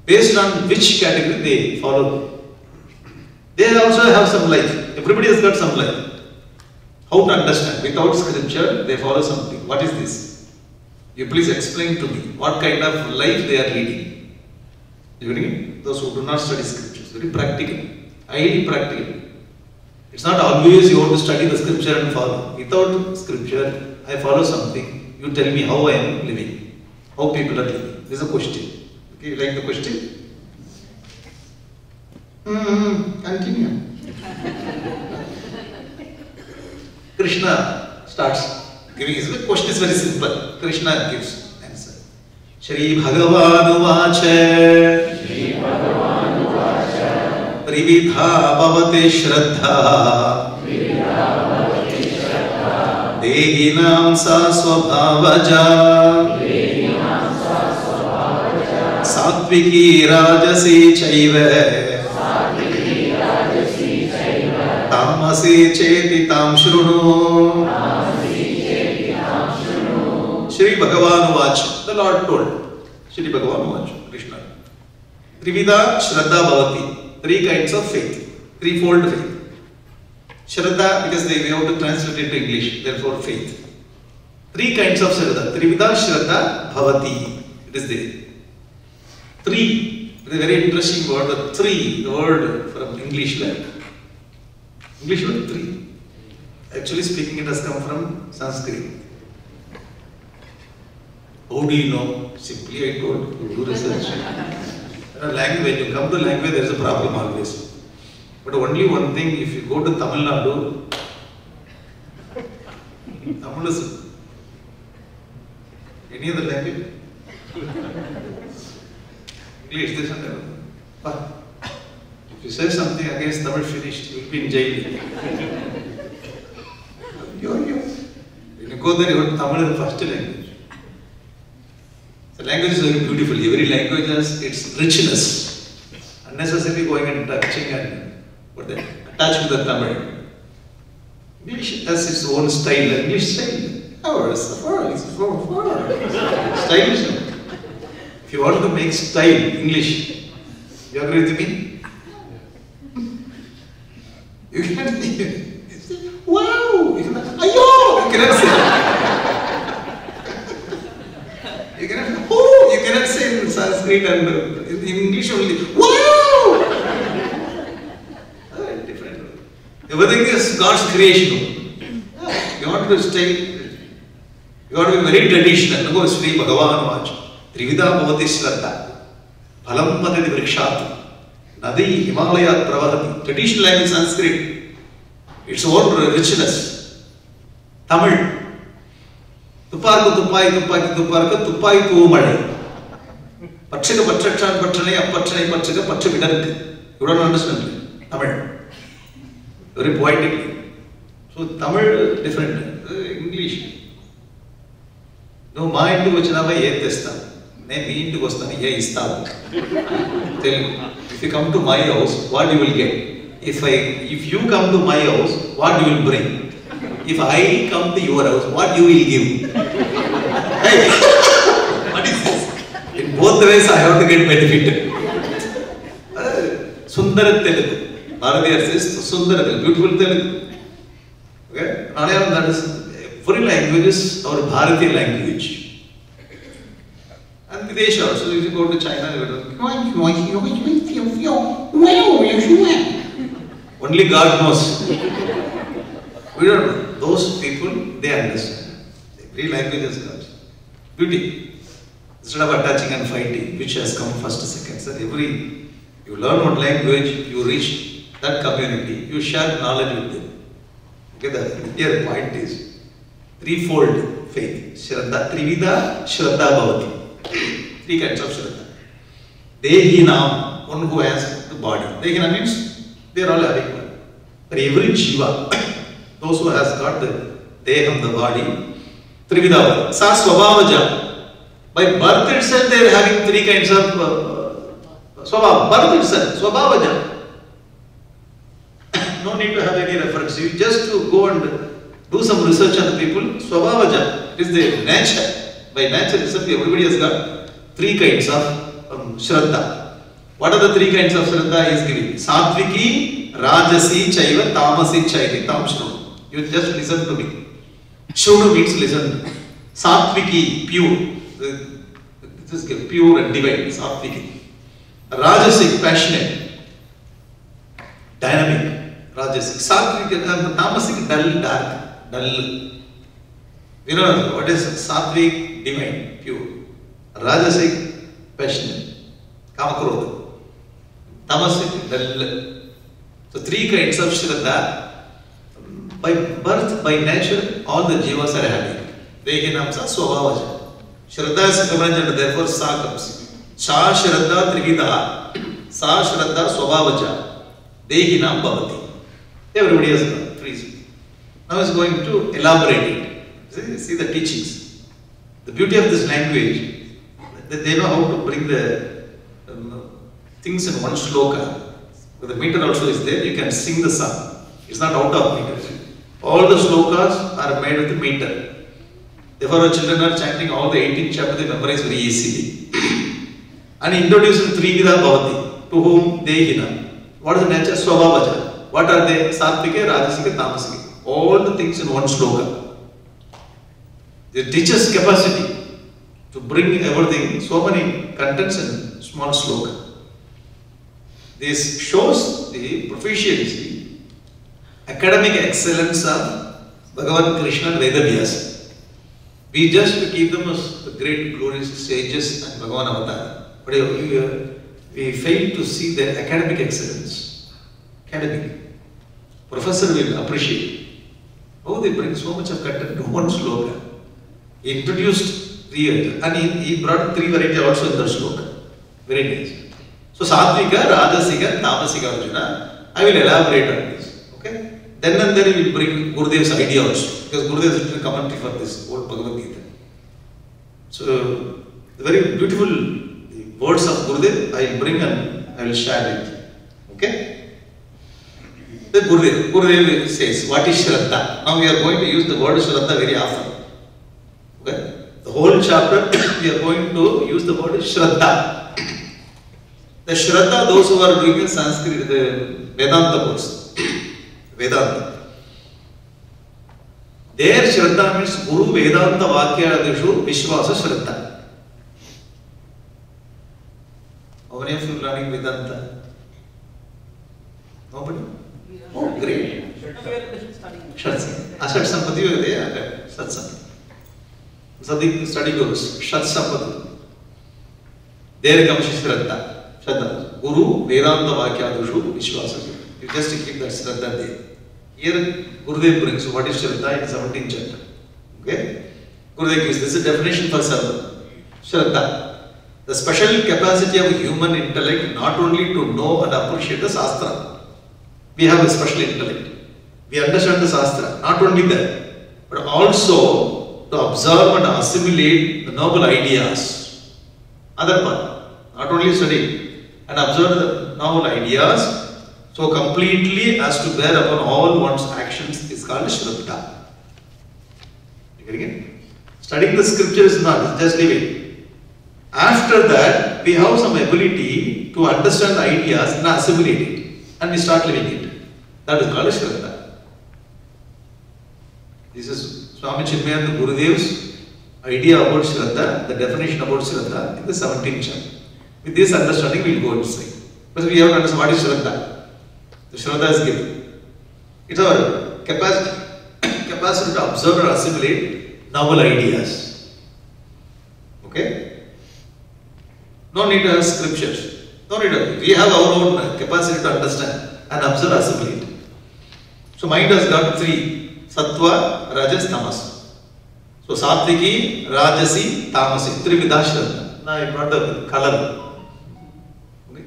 Based on which category they follow. They also have some life. Everybody has got some life. How to understand? Without scripture, they follow something. What is this? You please explain to me what kind of life they are leading. You know, those who do not study scriptures, very practical, highly practical. It's not always you want to study the scripture and follow. Without scripture, I follow something. You tell me how I am living, how people are living. This is a question. Okay, you like the question? Continue. Krishna starts giving his question is very simple. Krishna gives answer. Shri Bhagavan Uvacha Trividha Bhavate Shraddha Dehinam sa swabhavaja Sattviki rajasi chaiva Tamasi cheti tam shrunu. Shri Bhagavan Uvacha. The Lord told. Shri Bhagavan Uvacha. Krishna. Trividha Shraddha Bhavati. 3 kinds of faith. Threefold faith. Shraddha, because we have to translate it to English, therefore faith. 3 kinds of Shraddha. Trividha Shraddha Bhavati. It is there. 3. It is a very interesting word. The 3, the word from English language. English word 3. Actually speaking, it has come from Sanskrit. How do you know? Simply I told you, do research. Language, when you come to language, there is a problem always. But only one thing, if you go to Tamil Nadu, Tamil is any other language? English, this and that. If you say something against Tamil, finished, you will be in jail. When you go there, you go to Tamil is the first language. The language is very beautiful. Every language has its richness. Unnecessarily going and touching and attached to the Tamil. English has its own style. English style. Ours, stylish. If you want to make style English, you agree with me? You can say, wow! You can, ayo! You cannot say. You cannot, oh! You cannot say in Sanskrit and in English only, wow! Different. Everything is God's creation. You want to stay, You got to be very traditional. Look, Sri Bhagavan Vach. Trivida Bhavati Shraddha. Phalam Padati Vrikshat. Nadi Himalayat Pravahati. Traditional language Sanskrit. Its own richness. Tamil. Tupparku Tuppai Tuppaki Tupparku Tuppai Pumade. Patchaka Patchakshan Patchane Apatchane Patchaka Patchavidank. You don't understand Tamil. Very poetically. So Tamil different. English. No mind to Vachanava Yetesta. Ne mean to Gostani Ye Istab. Tell you, if you come to my house, what you will get? If you come to my house, what you will bring? If I come to your house, what you will give? Hey, what is this? In both ways, I have to get benefited. Sundara Telugu. Bharatiyar says Sundara Telugu, beautiful Telugu. Okay? Malayalam, that is every language is our Bharatiya language. And Videsh also, if you go to China, you only God knows. We don't know. Those people, they understand. Every language has got beauty. Instead of attaching and fighting, which has come first, second, third, you learn one language, you reach that community, you share knowledge with them. Okay, the here point is threefold faith. Shraddha, Trivida, Shraddha Bhavati. Three kinds of Shraddha. Dehinam, one who has the body. Dehina means they are all having one. For every Jiva, those who has got the Deham, the body, Trivida, Sa Swabhavaja. By birth itself, they are having three kinds of Swabhava, birth itself, Swabhavaja. No need to have any reference. You just to go and do some research on the people. Swabhavaja, it is the nature. By nature itself, everybody has got three kinds of Shraddha. What are the three kinds of Shraddha he is giving? Sattviki, Rajasi, Chaiva, Tamasi, Chaiti, Tam Shruno. You just listen to me. Shruno means listen. Sattviki, pure. This is pure and divine, Sattviki. Rajasic, passionate, dynamic, Rajasic. Sattvic, Tamasic, dull, dark, dull. You know what is Sattvic, divine, pure. Rajasic, passionate, Kamakrodha. Tamasic, dull. So three kinds of Shraddha. By birth, by nature, all the Jivas are having. Dehinamsa, Swabhavaja. Shraddha is convergent, therefore Sa comes. Sa Shraddha Trivida, Sa Shraddha Swabhavaja, Dehinam Bhavati. Everybody has got three. Now is going to elaborate it. See the teachings. The beauty of this language, they know how to bring the things in one shloka. The meter also is there, you can sing the song. It's not out of meter. All the shlokas are made with the meter. Therefore, our children are chanting all the 18 chapters, they memorize very easily. And introduced Trivida Bhavati, to whom Dehina. What is the nature? Swabhavaja. What are they? Sattvika, Rajasika, Tamasika. All the things in one shloka. The teacher's capacity to bring everything, so many contents in small shloka. This shows the proficiency, academic excellence of Bhagavan Krishna and Vedavyasa. We just keep them as the great glorious sages and Bhagavan Avatar. But we fail to see their academic excellence. Academic. Professor will appreciate how they bring so much of content to one shloka. He introduced three, and he brought three varieties also in the shloka. Very nice. So Sattvika, Rajasika, Tamasika Arjuna, I will elaborate on this. Okay? Then and there we will bring Gurudev's idea also. Because Gurudev is written a commentary for this whole Bhagavad Gita. So, the very beautiful words of Gurudev I will bring and I will share with you. Okay? The Gurudev says, what is Shraddha? Now we are going to use the word Shraddha very often. Okay? The whole chapter we are going to use the word Shraddha. The Shraddha, those who are doing in Sanskrit, the Vedanta course. Vedanta. Their Shraddha means Guru Vedanta Vakyadishu Vishwasa Shraddha. How many of you are learning Vedanta? Nobody? Oh, great. Satsang. Satsang. Something study goes, Shatsapadu. There comes Shraddha. Shraddha. Guru, Vedanta Vakyadushu, Vishwasa. You just keep that Shraddha there. Here, Gurudev brings what is Shraddha in 17th chapter. Okay? Gurudev gives this is a definition for Shraddha. The special capacity of human intellect not only to know and appreciate the Shastra. We have a special intellect. We understand the Shastra. Not only that, but also to observe and assimilate the noble ideas. Other part, not only study and observe the noble ideas, so completely as to bear upon all one's actions is called Shraddha. You getting it? Studying the scripture is not, just leave it. After that, we have some ability to understand the ideas and assimilate it, and we start living it. That is called Shraddha. This is Swami Chinmayananda Gurudev's idea about Shraddha, the definition about Shraddha in the 17th chapter. With this understanding, we will go inside. Because we have to understand what is Shraddha. The Shraddha is given. It's our capacity to observe or assimilate novel ideas. Okay? No need to have scriptures. No need to. We have our own capacity to understand and observe, assimilate. So mind has got three: Sattva, Rajas, Tamas. So Sattviki, Rajasi, Tamasi. Trividha Shraddha. Now I brought the color.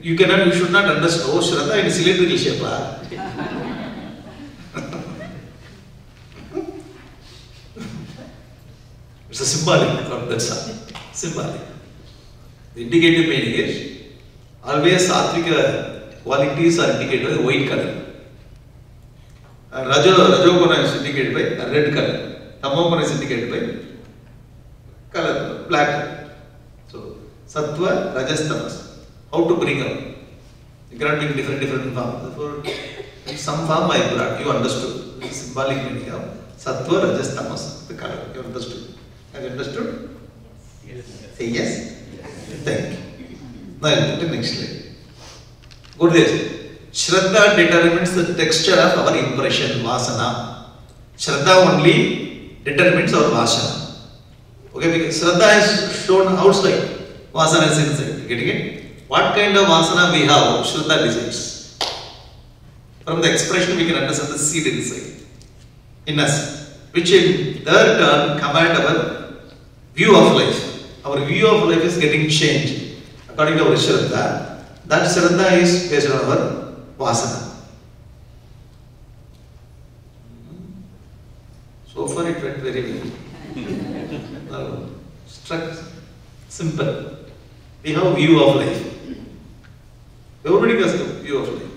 You cannot, you should not understand. Oh, Shraddha in cylindrical shape. It's a symbolic. That's all. Symbolic. The indicative meaning is always Sattvika qualities are indicated by white color. Rajoguna is indicated by a red color. Tamoguna is indicated by color, black color. So, Sattva, Rajas, Tamas. How to bring up? You cannot bring different forms. Therefore, in some form I brought, you understood. The symbolic meaning of Sattva, Rajas, Tamas, the color. You understood. Have you understood? Yes. Say yes. Thank you. Now I will put the next slide. Gurudev, Shraddha determines the texture of our impression, Vasana. Shraddha only determines our Vasana. Okay, because Shraddha is shown outside, Vasana is inside. You getting it? What kind of Vasana we have, Shraddha decides. From the expression we can understand the seed inside, in us, which in their turn command our view of life. Our view of life is getting changed according to our Shraddha. That Shraddha is based on our Vasana. So far it went very well. Struck, simple. We have a view of life. Everybody has a view of life.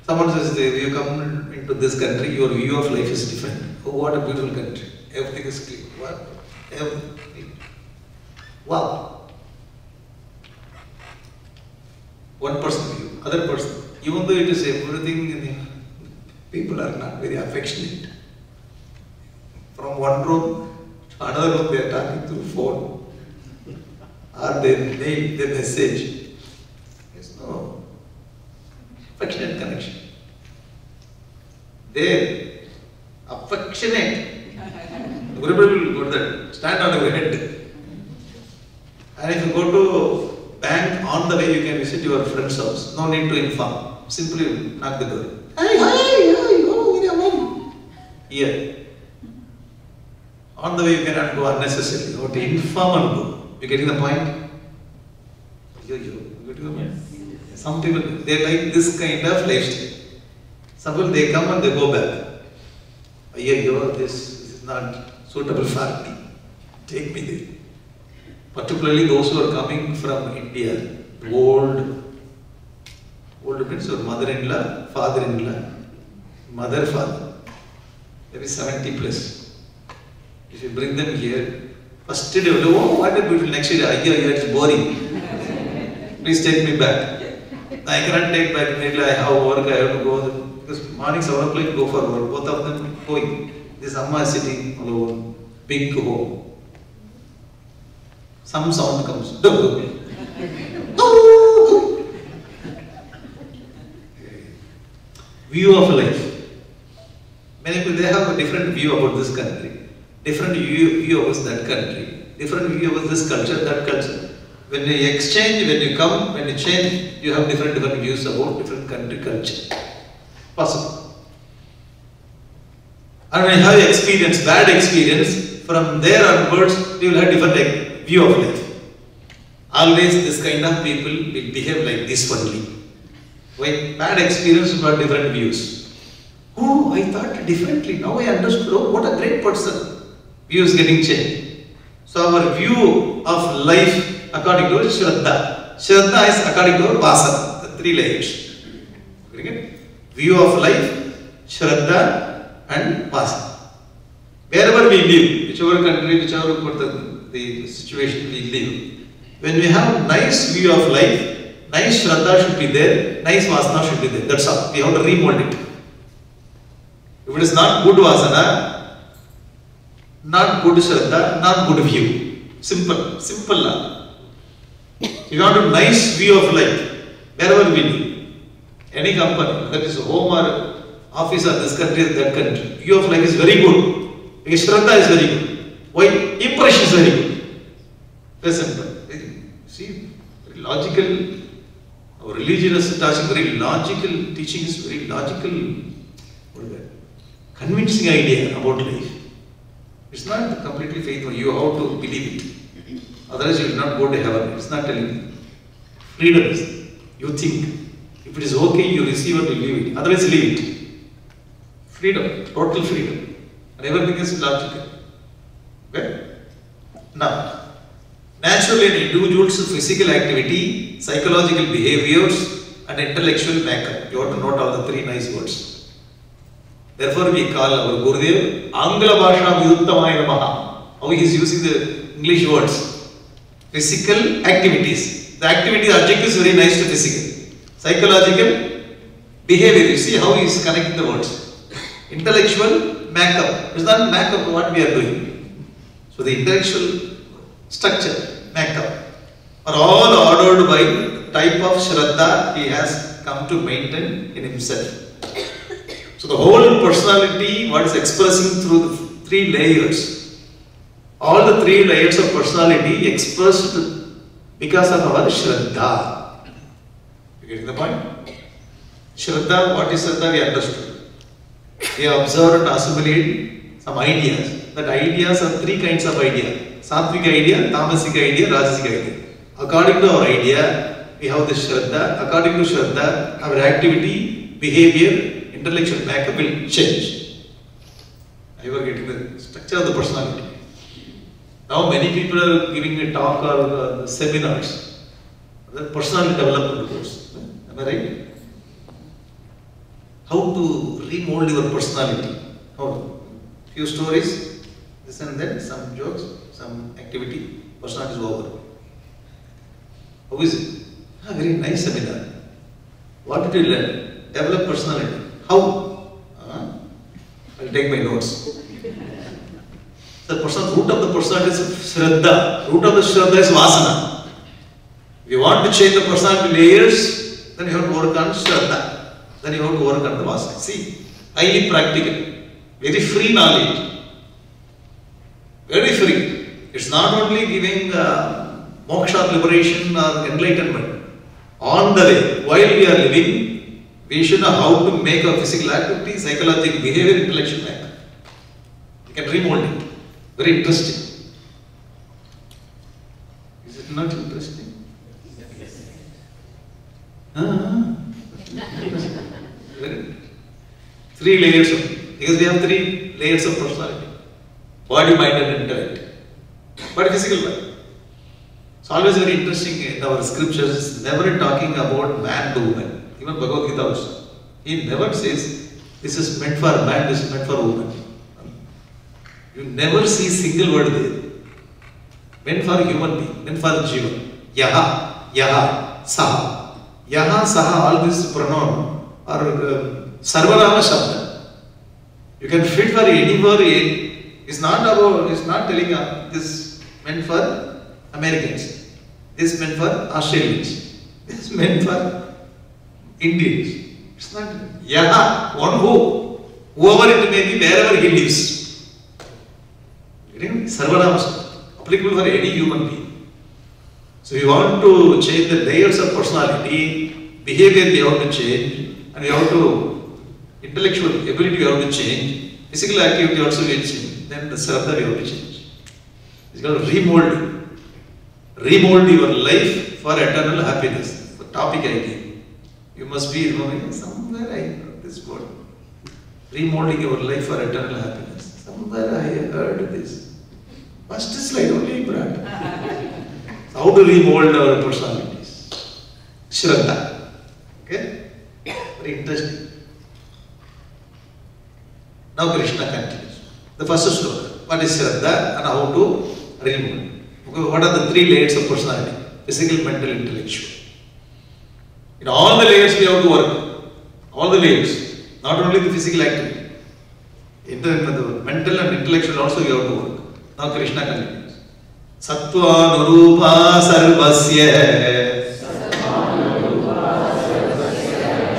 Someone says, you come into this country, your view of life is different. Oh, what a beautiful country. Everything is clean. What? Everything. Wow. One person view, other person. Even though it is everything, people are not very affectionate. From one room to another room, they are talking through phone. Or they mail their message. There's no affectionate connection. They affectionate. Everybody will go there, stand on your head. And if you go to bank, on the way you can visit your friend's house. No need to inform. Simply knock the door. Hi, oh, where are you? Here. On the way you cannot go unnecessarily. You have to inform and go. You getting the point? Yes. Some people, they like this kind of lifestyle. Some people, they come and they go back. This is not suitable for me. Take me there. Particularly those who are coming from India, old means your mother-in-law, father-in-law, mother, father, maybe 70 plus. If you bring them here, first day they will, oh, what a beautiful, next day, it's boring. Please take me back. I cannot take back, immediately I have work, I have to go, because morning 7 o'clock go for work, both of them going. This Amma is sitting alone, big home. Some sound comes. View of life. Many people, they have a different view about this country, different view about that country, different view about this culture, that culture. When you exchange, when you come, when you change, you have different views about different country culture. Possible. And when you have experience, bad experience, from there onwards, you will have different view of life. Always this kind of people will behave like this only. Why? Bad experience got different views. Oh, I thought differently. Now I understood. Oh, what a great person. Views getting changed. So our view of life according to Shraddha. Shraddha is according to Vasana, the 3 layers. View of life, Shraddha and Vasana. Wherever we live, whichever country, whichever the situation we live, when we have nice view of life, nice Shraddha should be there, nice Vasana should be there. That's all. We have to remold it. If it is not good Vasana, not good Shraddha, not good view. Simple. Simple law. You want a nice view of life, wherever we live. Any company, that is home or office or this country or that country, view of life is very good. Because Shraddha is very good. Why? Impression is very good. Very simple. See, very logical. Our religion is touching very logical, teaching is very logical, what is that? Convincing idea about life. It's not completely faithful. You have to believe it. Otherwise, you will not go to heaven. It's not telling you. Freedom is. You think. If it is okay, you receive it, you leave it. Otherwise, leave it. Freedom. Total freedom. And everything is logical. Okay? Now, naturally, an individual's physical activity, psychological behaviors, and intellectual makeup. You have to note all the 3 nice words. Therefore, we call our Gurudev Angla Bhasha Viduttamaya Namaha. How he is using the English words. Physical activities. The activity object is very nice to physical. Psychological behavior. You see how he is connecting the words. Intellectual makeup. It's not makeup what we are doing. So the intellectual structure, makeup, are all ordered by the type of Shraddha he has come to maintain in himself. So the whole personality, what is expressing through the 3 layers, all the 3 layers of personality expressed because of our Shraddha. You getting the point? Shraddha, what is Shraddha? We understood. We observed and assimilated some ideas. That ideas are 3 kinds of ideas. Sattvic idea, Tamasic idea, Rajasic idea. According to our idea, we have the Shraddha. According to Shraddha, our activity, behavior, intellectual makeup will change. You are getting the structure of the personality. Now many people are giving a talk or seminars. The personality development course. Am I right? How to remold your personality. How? Few stories, this and that, some jokes, some activity, personality is over. How is it? Very nice seminar. What did you learn? Develop personality. How? I'll take my notes. The root of the personality is Shraddha. Root of the Shraddha is Vasana. If you want to change the personality layers, then you have to work on Shraddha. Then you have to work on the Vasana. See, highly practical. Very free knowledge. Very free. It's not only giving moksha, liberation or enlightenment. On the way, while we are living, we should know how to make our physical activity, psychological behavior, intellectual makeup. You can remold it. Very interesting. Is it not interesting? Yes. Very 3 layers of, because we have 3 layers of personality. Body, mind and intellect. But physical mind. It's always very interesting in our scriptures, never talking about man to woman. Even Bhagavad Gita also. He never says, this is meant for man, this is meant for woman. You never see single word there. Meant for human being, meant for jiva. Yaha, yaha, saha. Yaha, saha, all this pronoun are sarvanama shabda. You can fit for anywhere. It's not about, it's not telling this meant for Americans. This meant for Australians. This meant for Indians. It's not yaha, one who. whoever it may be, wherever he lives. Sarvanama, applicable for any human being. So you want to change the layers of personality, behavior we have to change, and we have to, intellectual ability we have to change, physical activity also we have to change, then the Shraddha we have to change. It's called remolding. Remold your life for eternal happiness. The topic I gave. You must be remembering somewhere I heard this word. Remolding your life for eternal happiness. Somewhere I heard this. First slide only, Brad. How to remold our personalities. Shraddha. Okay? Very interesting. Now Krishna continues. The first sloka. What is Shraddha and how to remold? What are the three layers of personality? Physical, mental, intellectual. In all the layers we have to work. All the layers. Not only the physical activity. In the mental and intellectual also we have to work. Now Krishna continues. Sattva nurupa sarvasya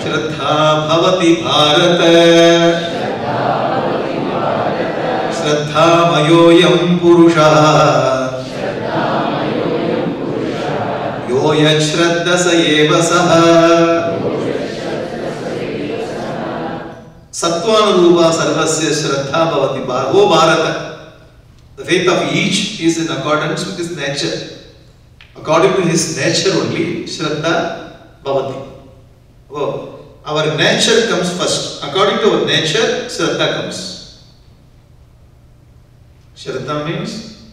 Shraddha bhavati bharata Shraddha mayoyam purusha Yoya Shraddha Sayeva Saha Sattvanurupa Sarvasya Shraddha Bhavati Bharata. O Bharata, the faith of each is in accordance with his nature. According to his nature only, Shraddha Bhavati. Oh, our nature comes first. According to our nature, Shraddha comes. Shraddha means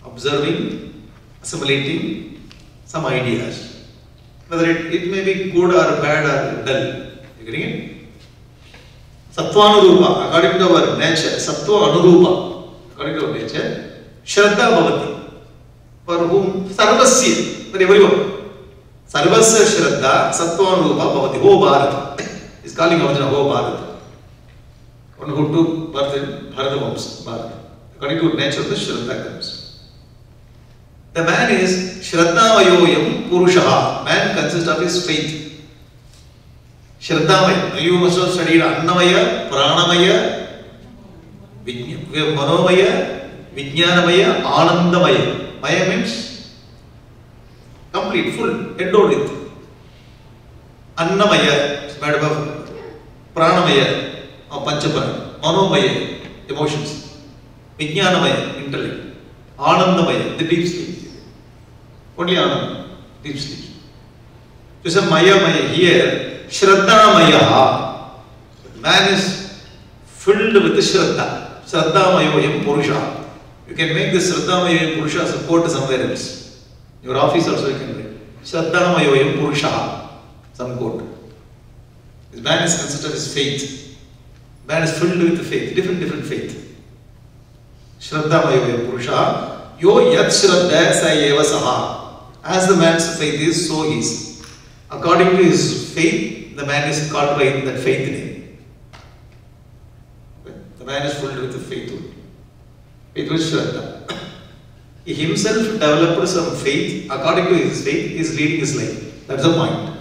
observing, assimilating some ideas. Whether it may be good or bad or dull. You getting it? Sattva Anurupa, according to our nature, Sattva Anurupa, according to our nature, Shraddha Bhavati. For whom? Sarvasya, for everyone. Sarvasya Shraddha, Sattva Anurupa Bhavati. Ho Bharata. He is calling Arjuna Ho Bharata. One who took birth in Bharata Vamsa, Bharata. According to nature, the Shraddha comes. The man is Shraddhamayoyam Purushaha. Man consists of his faith. Shraddhamaya. You must have studied Annamaya, Pranamaya, Manomaya, Vijnanamaya, Anandamaya. Maya means complete, full, endowed with. Annamaya is made of Pranamaya or Panchaprana. Manomaya, emotions. Vijnanamaya, intellect. Anandamaya, the deep sleep. Only Anand, deep sleep. So some Maya Maya here, Shraddha Maya. Man is filled with Shraddha. Shraddha Mayoyam Purusha. You can make this Shraddha Mayoyam Purusha as a quote somewhere else. Your office also you can write. Shraddha Mayoyam Purusha. Some quote. This man is considered his faith. Man is filled with faith, different faith. Shraddha Mayoyam Purusha. Yo yat Shraddha Sayeva Saha. As the man's faith is, so he is. According to his faith, the man is called by that faith name. The man is filled with the faith. It was Shraddha. He himself developed some faith. According to his faith, he is leading his life. That's the point.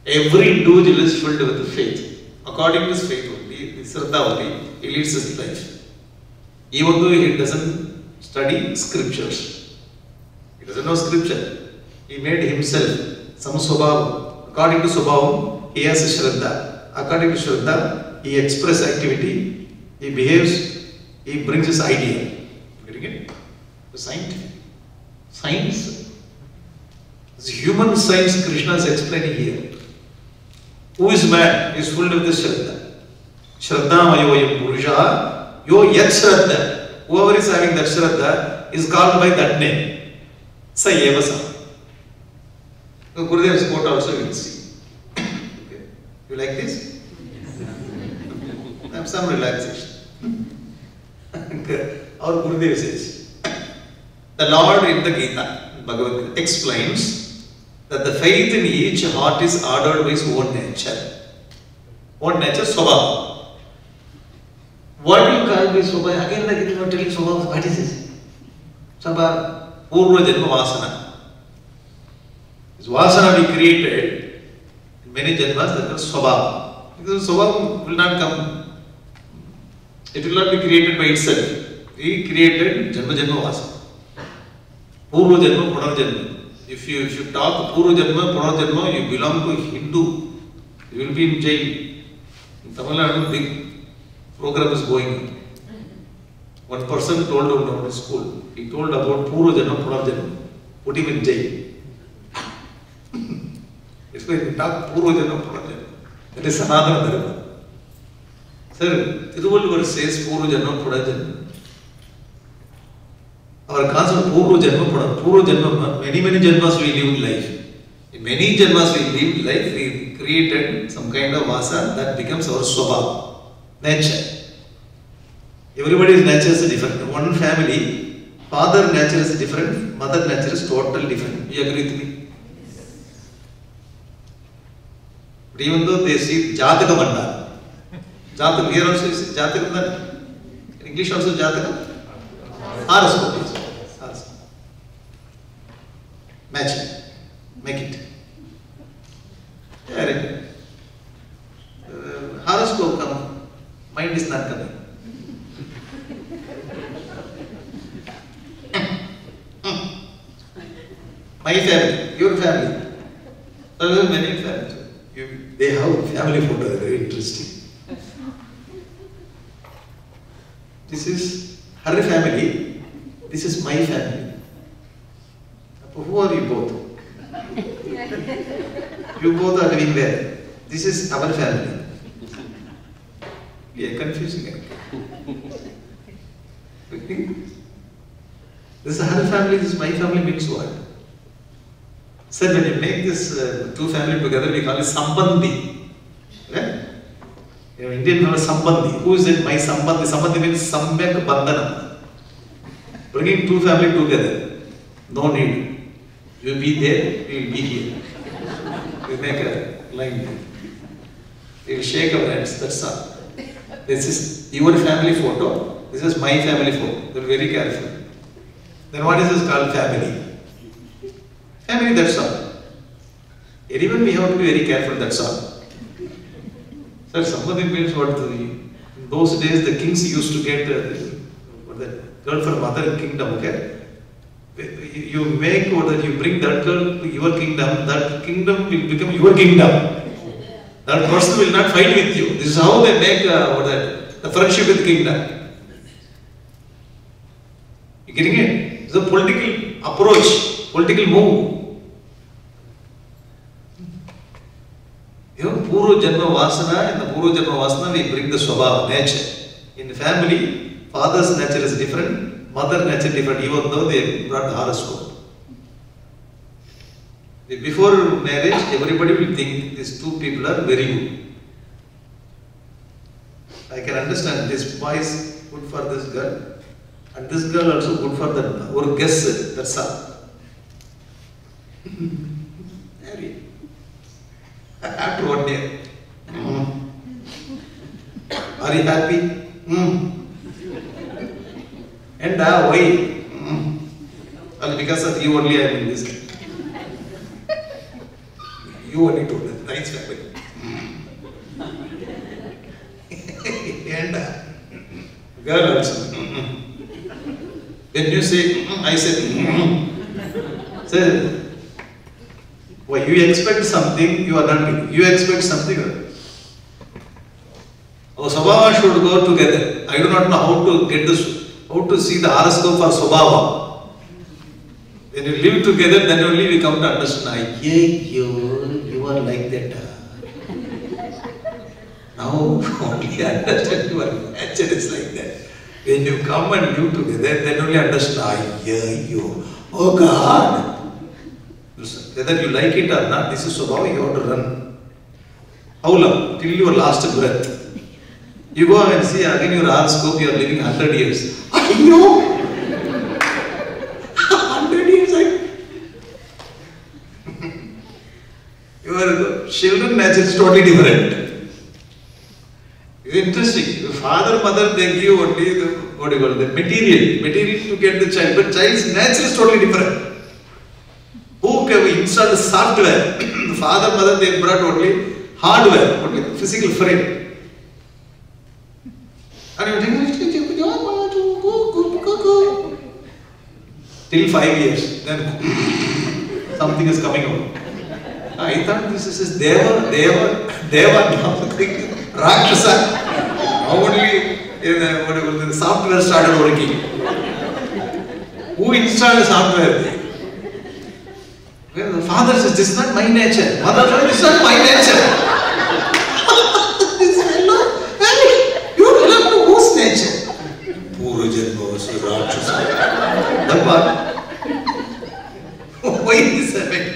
Every individual is filled with the faith. According to his faith only, Shraddha only, he leads his life. Even though he doesn't study scriptures. He doesn't know scripture. He made himself some Swabhavam. According to Swabhavam, he has a Shraddha. According to Shraddha, he expresses activity, he behaves, he brings his idea. Getting it? The scientific. Science. This human science Krishna is explaining here. Who is man? He is filled with the Shraddha. Shraddha Mayoyam Purusha. Yo Yat Shraddha. Whoever is having that Shraddha is called by that name. Sayeva Saha. Gurudev's quote also you will see. Okay. You like this? Have some relaxation. Our Gurudev says, the Lord in the Gita, Bhagavad Gita, explains that the faith in each heart is ordered by his own nature. Own nature, Swabhava. What do you call by Swabhava? Again the Gita is not telling Swabhava. What is this? Swabhava. Purva Janma Vasana. This Vasana we created in many Janmas, that is Swabhava. Because Swabhava will not come It will not be created by itself. He created Janma Janma Vasa. Purva Janma, Punar Janma. If you talk Purva Janma, Punar Janma, you belong to Hindu. You will be in jail. In Tamil Nadu, big program is going on. One person told in our school, he told about Purva Janma, Punar Janma. Put him in jail. It's why we talk Purva Janma, Punar Janma. That is Sanatana Dharma. Sir, Thiruvalluvar says Purva Janma, Punar Janma. Our concept Purva Janma, Purva Janma, many Janmas we live life. In many Janmas we live life, we created some kind of vasa that becomes our swabha, nature. Everybody's nature is different. One family, father nature is different, mother nature is totally different. You agree with me? But even though they see Jataka Manda, Jataka, here also is Jataka, in English also Jataka? Horoscope is. Match it. Make it. Yeah, right. Horoscope come, mind is not coming. My family, your family. There are many families. They have family photos, very interesting. This is her family, this is my family. Who are you both? You both are living there. This is our family. Yeah, confusing. This is her family, this is my family means what? Sir, when you make this two family together, we call it Sambandhi. Right? In Indian call it Sambandhi. Who is it? My Sambandhi. Sambandhi means Sambyak Bandhanam. Bringing two family together. No need. You will be there, we will be here. We make a line. We will shake our hands, that's all. This is your family photo, this is my family photo. Be very careful. Then what is this called family? Family, that's all. Even we have to be very careful, that's all. Sir, somebody means what? In those days, the kings used to get the girl from other kingdom, okay? You make or that you bring that girl to your kingdom, that kingdom will become your kingdom. That person will not fight with you. This is how they make the friendship with the kingdom. You getting it? It's a political approach, political move. You know, Purva Janma Vasana, in the Purva Janma Vasana we bring the Swabha, nature. In the family, father's nature is different. Mother nature different, even though they brought the horoscope. Before marriage, everybody will think these two people are very good. I can understand this boy is good for this girl, and this girl also good for that. Or guess it, that's all. Marry. After 1 day. Are you happy? And why? Well, because of you only I am in this. You only told us. Nice family. And girl also. When you say, I said, say, why you expect something, you are not doing. You expect something. Oh, Swabhava should go together. I do not know how to get this. How to see the horoscope for Swabhava. When you live together, then only we come to understand. You are like that. Now only understand your nature is like that. When you come and live together, then only understand. Oh God! Whether you like it or not, this is Swabhava, you have to run. How long? Till your last breath. You go and see again your horoscope, you are living 100 years. I know! 100 years. Your children nature is totally different. It's interesting. The father, mother, they give only the, what do you call it, the material to get the child. But child's nature is totally different. Who can install the software? The father, mother, they brought only hardware, only physical frame. And you think till 5 years, then something is coming out. I thought this is Deva, Rakshasa. Only the software started working. Who installed the software? Well, the father says, this is not my nature. Mother says, this is not my nature. This fellow, hey, you don't have to whose nature? Pura Janma was Rakshasa. Why this effect?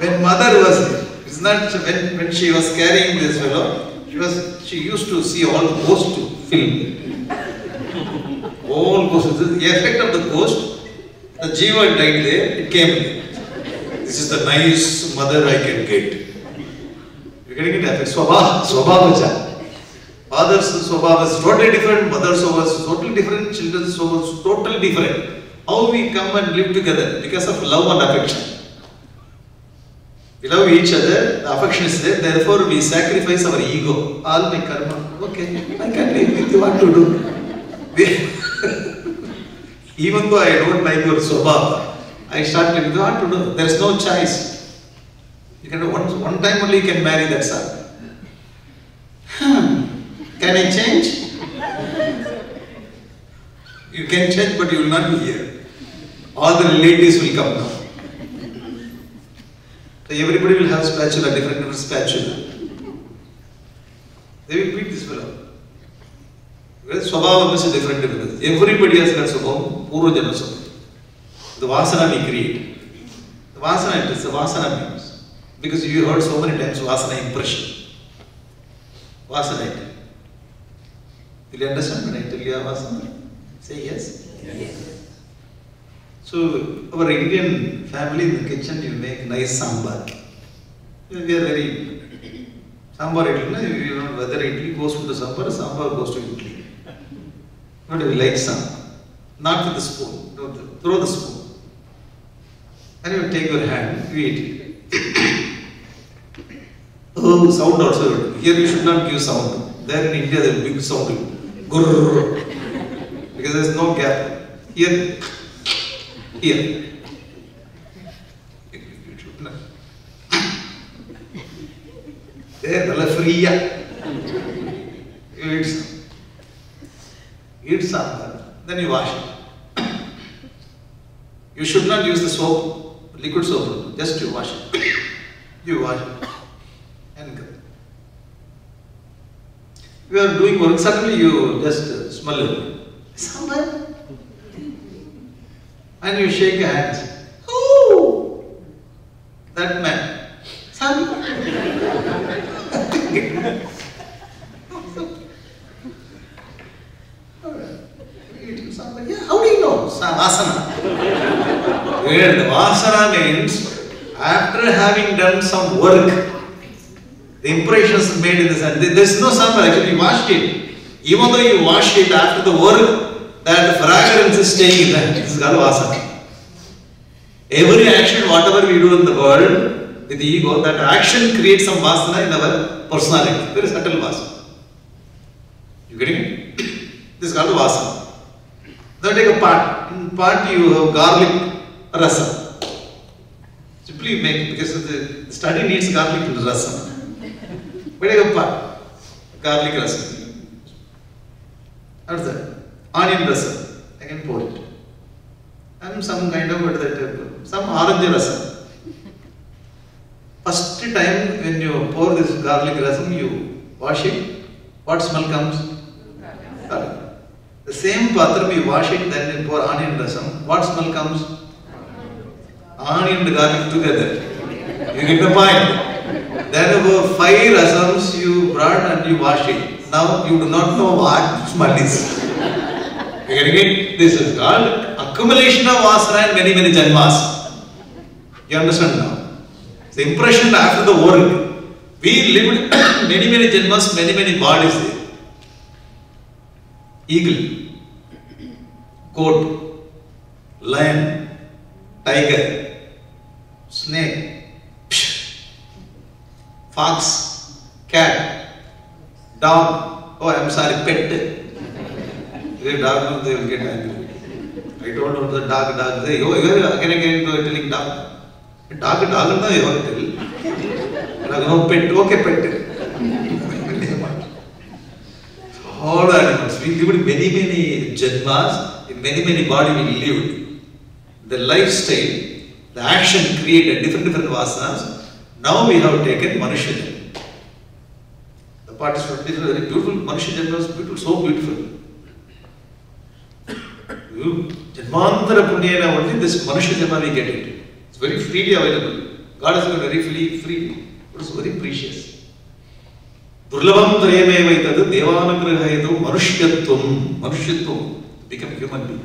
When mother was, it's not, when she was carrying this fellow, she used to see all the ghosts to film. All ghosts. The effect of the ghost, the jiva died there, it came there. This is the nice mother I can get. You're getting it? Swabhavacha. Father's swabhava is totally different, mother's swabhava is totally different, children's swabhava is totally different. How we come and live together? Because of love and affection. We love each other, the affection is there, therefore we sacrifice our ego. All my karma, okay, I can live with you, what to do? Even though I don't like your swabhava, I start telling you what to do. There is no choice. You can do one time only you can marry that son. Can I change? You can change, but you will not be here. All the relatives will come now. So everybody will have spatula, different spatula. They will beat this fellow. Swabhava is different. Everybody has got swabhava, Purva Janma swabhava. The vasana we create. The vasana, it is the vasana means. Because you heard so many times vasana impression. Vasana it. Will you understand when I tell you vasana? Say yes. Yes. So, our Indian family in the kitchen, you make nice sambar. We are very sambar idli, you know whether idli goes to the sambar goes to idli. But we like sambar. Not with the spoon. Throw the spoon. And you take your hand, you eat it. Oh, sound also. Here you should not give sound. There in India there is big sound. Gurr. Because there is no gap. Here. There, the free. You eat some. Eat some. Then you wash it. You should not use the soap, liquid soap, just you wash it. You wash it. And go. You are doing work, suddenly you just smell it. Sambar. And you shake your hands. Oh! That man. Sambar. Yeah, how do you know? Vasana. Where the vasana means, after having done some work, the impressions made in the sun. There is no sambar, actually you washed it. Even though you wash it after the work, that fragrance is staying in that. This is called vasana. Every action, whatever we do in the world, with the ego, that action creates some vasana in our personality. Very subtle vasana. You getting it? This is called vasana. Now take a part. In part you have garlic rasa. Simply make, because the study needs garlic rasa. But take a part. Garlic rasa. What's that? Onion rasa. I can pour it. And some kind of what is that? Some orange rasa. First time when you pour this garlic rasa, you wash it. What smell comes? Garlic. The same patra we wash it, then we pour onion rasam. What smell comes? Onion and garlic together. You get the point. Then about 5 rasams you brought and you wash it. Now you do not know what smell is. You getting it? This is called accumulation of vasana and many janmas. You understand now? The impression after the work. We lived many janmas, many bodies there. Eagle, goat, lion, tiger, snake, fox, cat, dog. Oh, I'm sorry, pet. If dog, they will get angry. I told about the dog, say, oh, you are again telling dog. Dog, no, you are telling. No pet, okay, pet. All animals, we lived many janmas, in many bodies we lived. The lifestyle, the action created different vasanas. Now we have taken Manushya Janma. The participant is very beautiful. Manushya Janma is beautiful, so beautiful. Janmantara Punyena, only this Manushya Janma we get it. It's very freely available. God has given very free. It's very precious. Durlabam Trayame Vaitadu Devanagrahayadu Manushyattvam, become human being.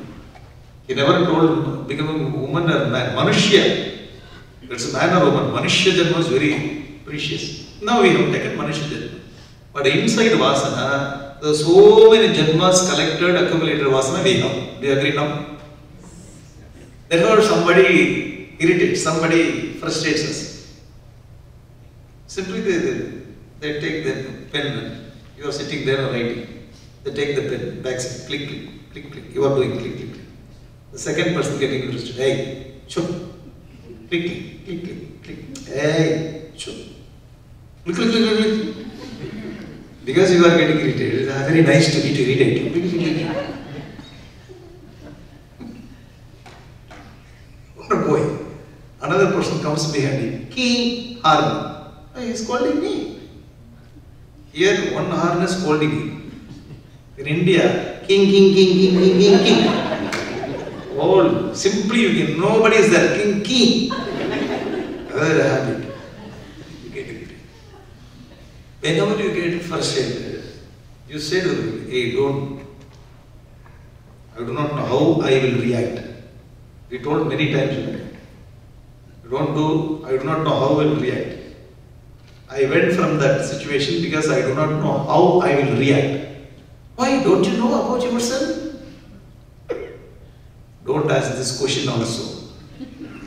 He never told becoming a woman or man. Manushya. It's a man or woman. Manushya Janma is very precious. Now we have taken Manushya Janma. But inside Vasana, there are so many Janmas collected, accumulated Vasana we have. Do you agree now? Therefore somebody irritates, somebody frustrates us. Simply they take the pen, you are sitting there writing. They take the pen, backside, click. You are doing click. The second person getting interested, hey, chup, click, hey, chup, click. Because you are getting irritated, it's very nice to be irritated. What a boy. Another person comes behind him, key, horn. He is scolding me. Here, one horn is scolding him. In India, king. All simply you can, nobody is there. King. Another habit. You get it. Whenever you get frustrated, you say to them, hey, I do not know how I will react. We told many times, I do not know how I will react. I went from that situation because I do not know how I will react. Why? Don't you know about yourself? Don't ask this question also.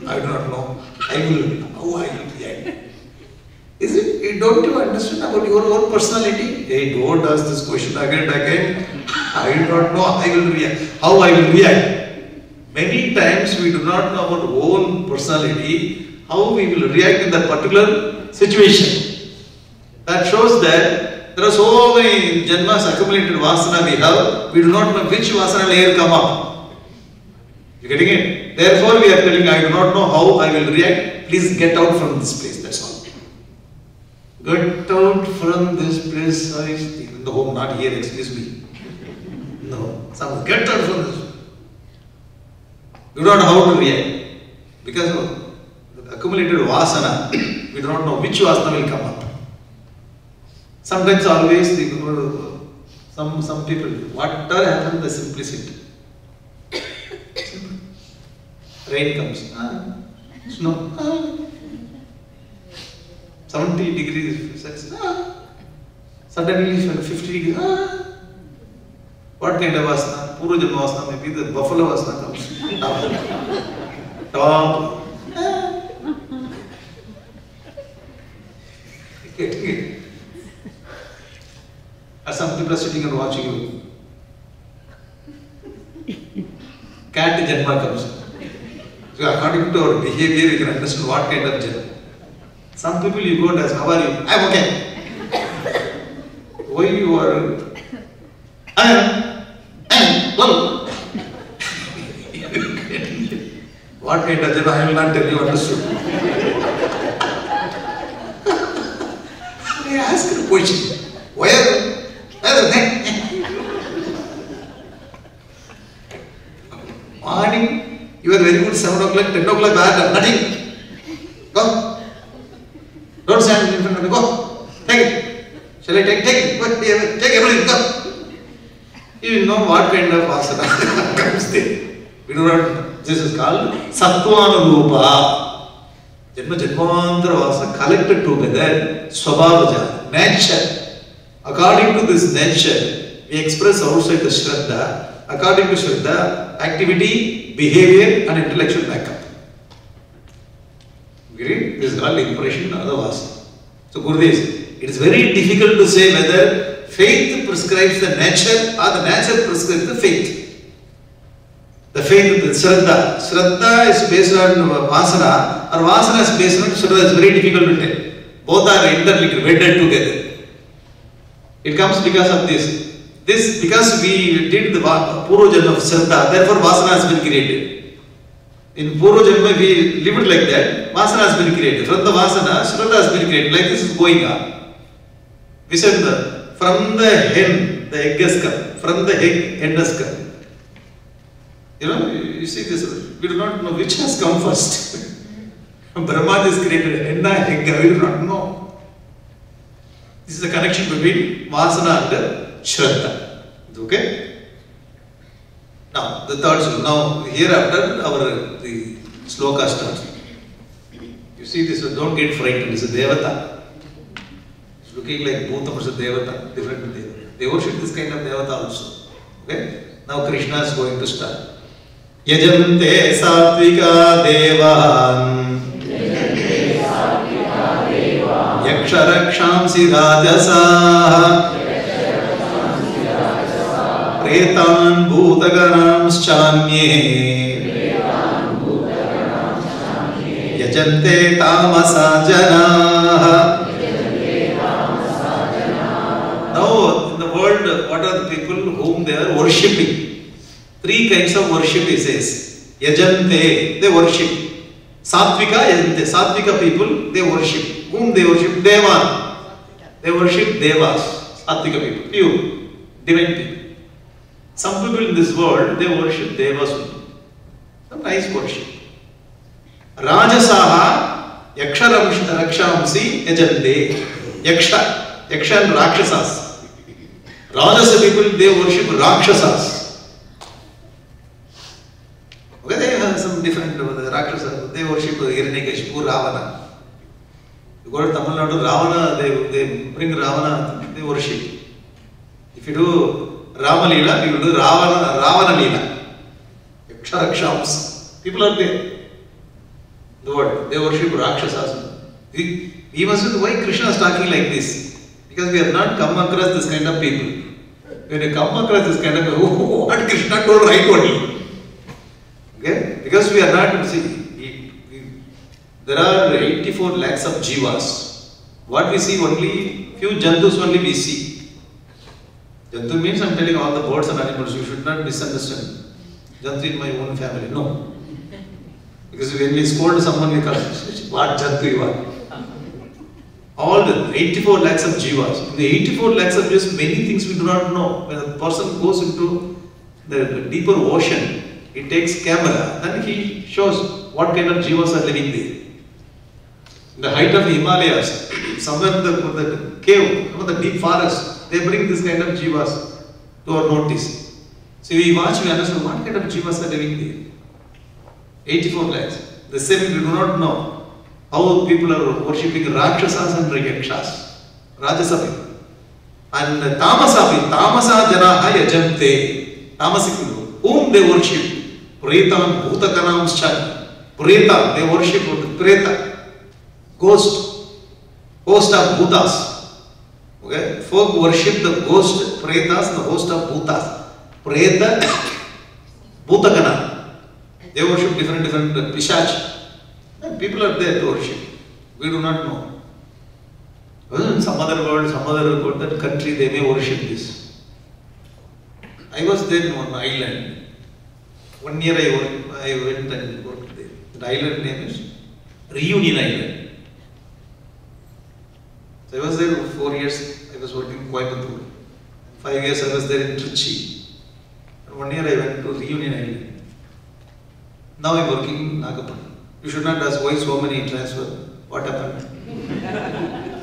I do not know how I will react. Is it? Don't you understand about your own personality? Hey, don't ask this question again and again. I do not know how I will react. Many times we do not know about our own personality, how we will react in that particular situation. That shows that there are so many janmas accumulated vasana we have, we do not know which vasana layer come up. You getting it? Therefore we are telling, I do not know how I will react, please get out from this place, that's all. Get out from this place, in the home, not here, excuse me. No, get out from this. You don't know how to react. Because of the accumulated vasana, we do not know which vasana will come up. Sometimes always some people, whatever happens, the simplicity. Rain comes, snow, 70 degrees Celsius, suddenly 50 degrees, what kind of vasana? Purva Janma vasana, maybe the buffalo vasana comes. Top. Or some people are sitting and watching you. Cat Janma comes. So according to our behavior, you can understand what kind of Janma. Some people you go and ask, how are you? I am okay. Why you are? I am. Well. What kind of Janma? I will not tell you, understood. I ask a question. Where? Morning, you are very good, 7 o'clock, 10 o'clock, nothing. Go. Don't stand in front of me, go. Take it. Shall I take it? Go. Take everything, go. You know what kind of asana comes there. We do not know. This is called Sattvanurupa. Janmantara vasana collected together, Swabhavaja, nature. According to this nature, we express outside the Shraddha. According to Shraddha, activity, behavior and intellectual backup. Agree? This is called impression of the vasana. So Gurudev says, it is very difficult to say whether faith prescribes the nature or the nature prescribes the faith. The faith, the Shraddha. Shraddha is based on Vasana, or Vasana is based on Shraddha. It's very difficult to tell. Both are interlinked, wedded together. It comes because of this. This, because we did the Purva Janma of Shraddha, therefore Vasana has been created. In Purva Janma we lived like that, Vasana has been created. From the Vasana, Shraddha has been created. Like this is going on. We said from the hen, the egg has come. From the egg, hen has come. You know, you see this, we do not know which has come first. Brahma is created, henna, egg, we do not know. This is the connection between Vasana and Shraddha. Okay? Now, the third sloka. Now, hereafter, the sloka starts. You see this, don't get frightened, it's a Devata. It's looking like Bhutam, it's a Devata, different Devata. They worship this kind of Devata also. Okay? Now, Krishna is going to start. Yajante Satvika Devan Yaksharakshamsi Rajasaha Pretan Bhutaganamschamye Yajante Tamasa Janaha. Now in the world, what are the people whom they are worshipping? Three kinds of worship he says. Yajante, they worship. Satvika, yajante. Satvika people, they worship. Whom they worship? Devan. They worship Devas. Satvika people. Pure. Divine people. Some people in this world, they worship Devas. Some nice worship. Rajasaha, Yaksharakshamsi, yajante. Yaksha. Yaksha and Rakshasas. Rajasa people, they worship Rakshasas. Okay, they have some different Rakshasas. They worship Hiranyakashipu, Ravana. You go to Tamil Nadu, Ravana, they bring Ravana, they worship. If you do Rama Leela, you do Ravana Leela. Yaksharakshamsi. People are there. The word, they worship Rakshasas. We must know why Krishna is talking like this. Because we have not come across this kind of people. When you come across this kind of people, what Krishna told right only. Okay? Because we are not, see, there are 84 lakhs of jivas. What we see only, few jantus only we see. Jantu means I am telling all the birds and animals, you should not misunderstand. Jantu in my own family, no. Because when we scold someone, we call what jantu you are. All the 84 lakhs of jivas. In the 84 lakhs of jivas, many things we do not know. When a person goes into the deeper ocean, he takes camera, then he shows what kind of jivas are living there. In the height of the Himalayas, somewhere in the cave, the deep forest, they bring this kind of jivas to our notice. So we watch, we understand what kind of jivas are living there. 84 lakhs. The same we do not know how people are worshipping Rakshasas and Yakshas, Rajasa people. And Tamasa people, Tamasa Janaha Yajante, Tamasic people, whom they worship. Pretan Bhutaganamschamye. Preta, they worship Preta, ghost of Bhutas. Okay? Folk worship the ghost Pretas and the host of Bhutas. Preta, Bhutagana. They worship different Pishach. People are there to worship. We do not know. Well, in some other world, some other country, they may worship this. I was there in one island. 1 year I went and worked there. The island name is Reunion Island. So I was there for 4 years. I was working in Coimbatore. 5 years I was there in Trichy. And 1 year I went to Reunion Island. Now I am working in Nagapur. You should not ask why so many transfer. What happened?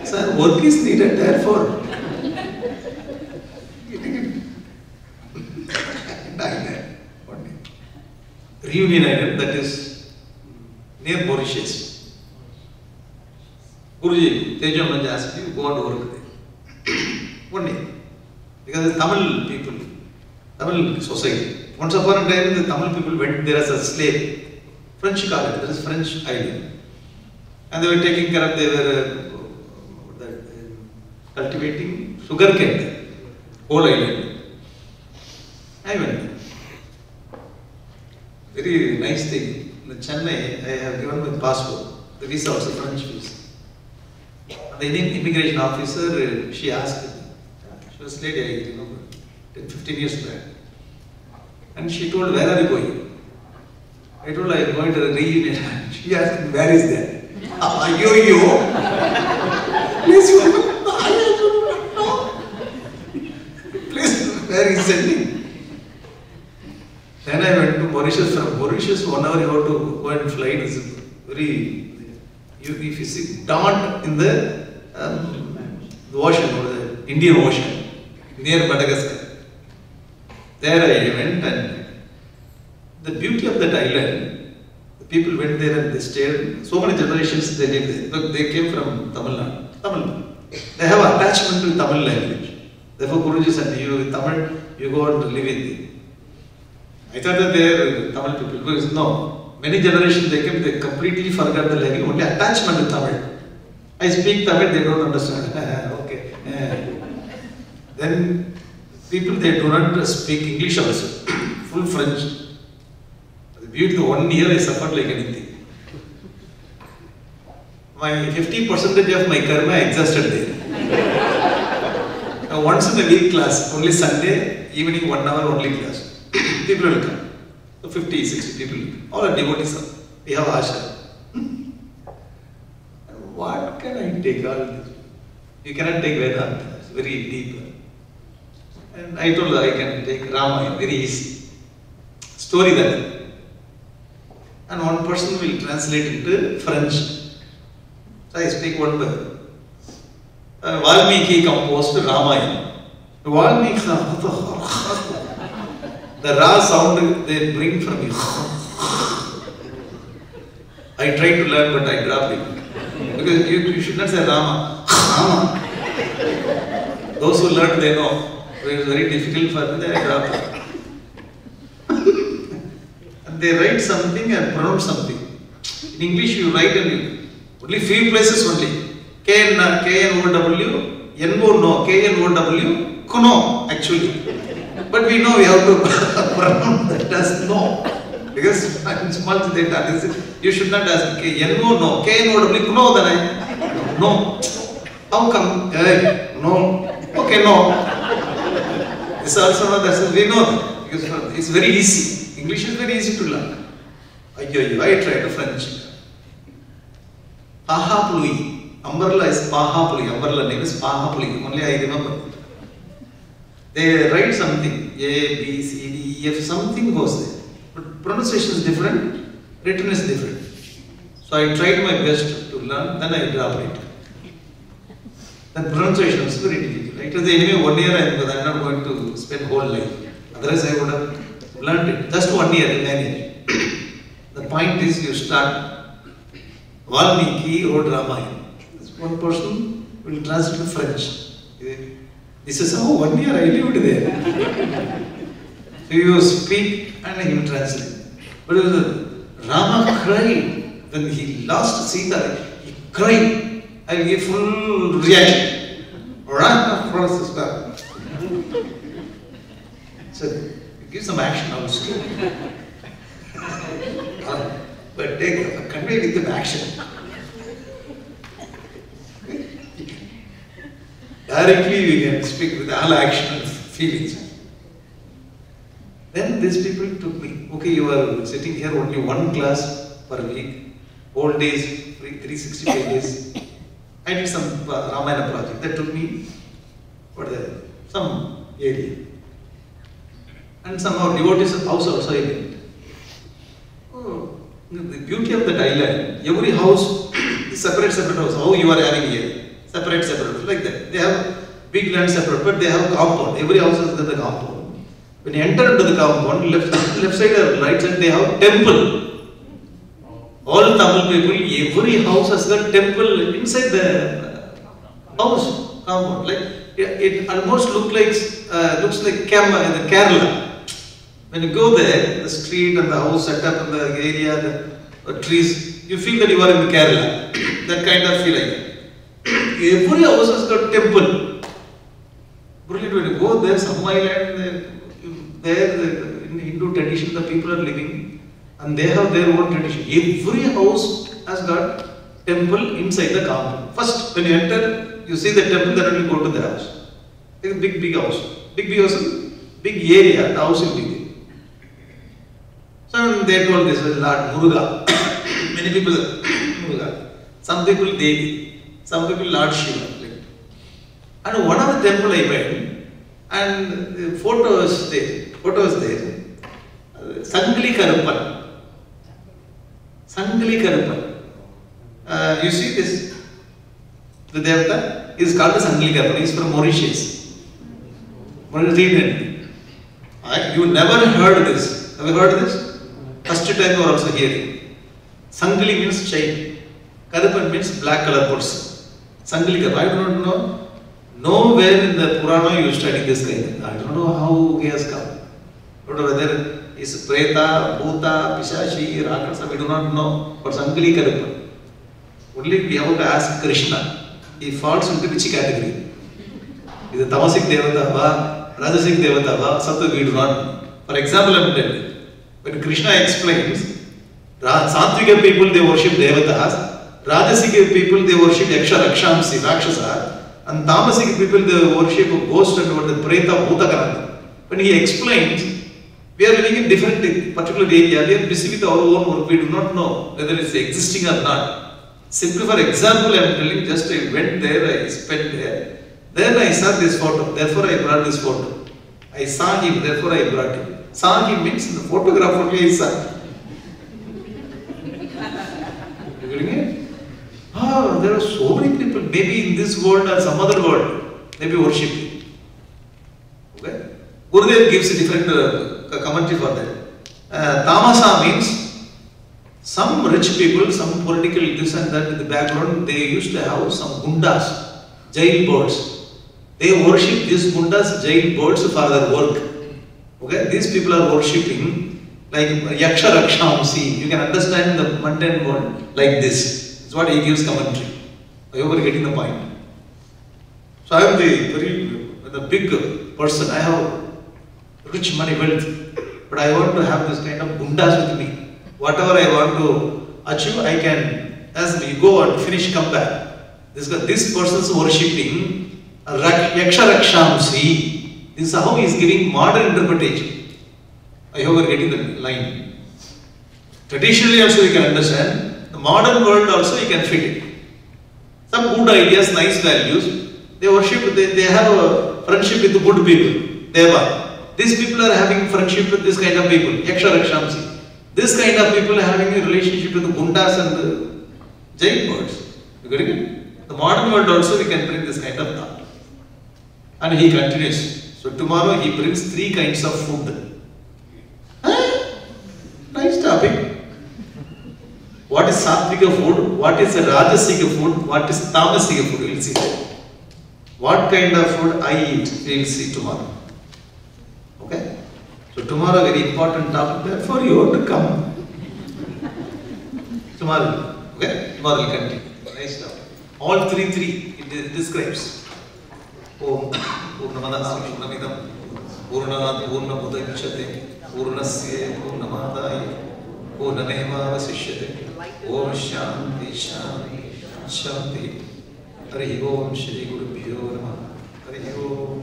Sir, work is needed, therefore. Reunion Island, that is near Mauritius. Guruji, Tejamanj asked me to go and work there. 1 year. Because the Tamil people, Tamil society. Once upon a time, the Tamil people went there as a slave. French colony, that is French island. And they were taking care of, they were cultivating sugar cane, whole island. I went there. very nice thing. In Chennai, I have given my passport. The visa also French visa. And the immigration officer, she asked me. She was a lady, I remember, 10, 15 years back. And she told, where are you going? I told, I am going to the reunion. She asked me, where is that? You. Please, I don't know. Please, where is sending? Then I went to Mauritius. From Mauritius, 1 hour you have to go and fly. It's very, if you see Daunt in the ocean, or the Indian Ocean, near Madagascar. There I went, and the beauty of that island, the people went there and they stayed. So many generations they lived there. Look, they came from Tamil Nadu. They have attachment to Tamil language. Therefore, Guruji said, you Tamil, you go and live in it. I thought that they are Tamil people. Because no, many generations they came, they completely forgot the language, only attachment to Tamil. I speak Tamil, they don't understand. Okay. Then people, they do not speak English also, full French. The beauty, 1 year I suffered like anything. My 50% of my karma exhausted there. Now, once in a week class, only Sunday, evening 1 hour only class. People will come. So 50, 60 people. All are devotees. We have ashram. What can I take all this? You cannot take Vedanta. It's very deep. And I told her I can take Ramayana, very easy. Story that. And one person will translate into French. So I speak one word. Valmiki composed Ramayana. Valmiki. The Ra sound they bring from you. I tried to learn, but I dropped it. Because you should not say Rama. Rama. Those who learn, they know. It was very difficult for me, then I dropped it. And they write something and pronounce something. In English, you write and only few places only. K-N-O-W, N-O-No, K-N-O-W, Kuno, actually. But we know we have to pronounce that as no. Because in small data, you should not ask N-O-No, K-N-O-W, Kuno, then I, no. How come? No. Okay, no. This also not that we know that. Because it's very easy. English is very easy to learn. I tried the French. Pahapului. Umbrella is Pahapului. Umbrella name is Pahapului. Only I remember. They write something. A, B, C, D, E, F. Something goes there. But pronunciation is different. Written is different. So I tried my best to learn. Then I dropped it. That pronunciation was very difficult. It was anyway 1 year I am not going to spend whole life. Otherwise I would have learned it. Just 1 year in manage. The point is you start. Valmiki wrote Ramayana. One person will translate to French. This is how 1 year I lived there. So you speak and he will translate. But Rama cried when he lost Sita. He cried. I will give full reaction. Rama crosses back. So give some action also. But convey with them action. Directly we can speak with all action and feelings. Then these people took me. Okay, you are sitting here only 1 class per week. Whole days, 365 days. I did some Ramayana project. That took me some area. And somehow devotees house also I went. Oh, the beauty of that island, every house is separate house. How you are having here? Separate, like that. They have big land separate, but they have compound. Every house has got a compound. When you enter into the compound, left side or right side, they have temple. All Tamil people, every house has got temple inside the house compound. Like it almost looks like Kerala. When you go there, the street and the house set up in the area, the trees, you feel that you are in Kerala. That kind of feeling. Every house has got temple. Brilliant. When you go there, some island, there in Hindu tradition, the people are living. and they have their own tradition. Every house has got temple inside the compound. First, when you enter, you see the temple, then you go to the house. It's a big house. Big house, big area, the house will be there. So they told this was Lord Muruga. Many people Muruga. Some people Devi, some people Lord Shiva. And one of the temple I went, and the photo was there. Sangli Karuppan. Sangli Karuppan. You see this? The Devata is called the Sangli Karuppan. He is from Mauritius. You never heard this. Have you heard this? First time you are also hearing. Sangli means chain. Karuppan means black color person. Sangli Karuppan. I do not know. Nowhere in the Purana you study this kind. I don't know how he has come. I don't know whether it's Preta, Bhuta, Pishachi, Rakasa, we do not know. But Sangli Karuppan. Only we have to ask Krishna. He falls into which category? Is it Tamasic Devata, Rajasic Devata, Sattva we do not know. For example, I am telling you. When Krishna explains, Satvika people they worship Devatas, Rajasic people they worship Yaksha Rakshamsi, Rakshasa, and Tamasic people they worship ghost and what the Preta, Bhuta Karanta. When he explains, we are living in different particular area, we are busy with our own work, we do not know whether it is existing or not. Simply for example, I am telling, just I went there, I spent there, then I saw this photo, therefore I brought this photo. I saw him, therefore I brought him. Saw him means the photograph only I saw. You getting it? Oh, there are so many people, maybe in this world or some other world, maybe worshipping. Okay? Gurudev gives a different commentary for that. Tamasa means some rich people, some political this and that in the background, they used to have some gundas, jail birds. They worship these gundas, jail birds for their work. Okay, these people are worshipping like Yaksha Rakshamsi. You can understand the mundane world like this. That's what he gives commentary. I hope you are getting the point. So I am the big person. I have rich money, wealth, but I want to have this kind of gundas with me. Whatever I want to achieve, I can, as we go and finish, come back. This person is worshipping Yaksha Rakshamsi. This is how he is giving modern interpretation. I hope you are getting the line. Traditionally also you can understand. The modern world also you can fit it. Some good ideas, nice values. They worship, they have a friendship with the good people. Deva. These people are having friendship with this kind of people. Yaksha Rakshamsi. This kind of people are having a relationship with the gundas and the jail birds. You getting it? The modern world also we can bring this kind of thought. And he continues. So tomorrow he brings 3 kinds of food. Nice topic. What is Sattvika food? What is Rajasic food? What is Tamasic food? We will see. What kind of food I eat? We will see tomorrow. Okay? So tomorrow very important topic there for you to come. Tomorrow. Okay? Tomorrow will continue. Nice topic. All 3 it describes. Om Purnamadaha Purnamidam Purnat Purnamudachyate Purnasya Purnamadaya Purnameva Vasishyate Om Shanti Shanti Shanti Hari Om Shri Gurubhyo Namah Hari Om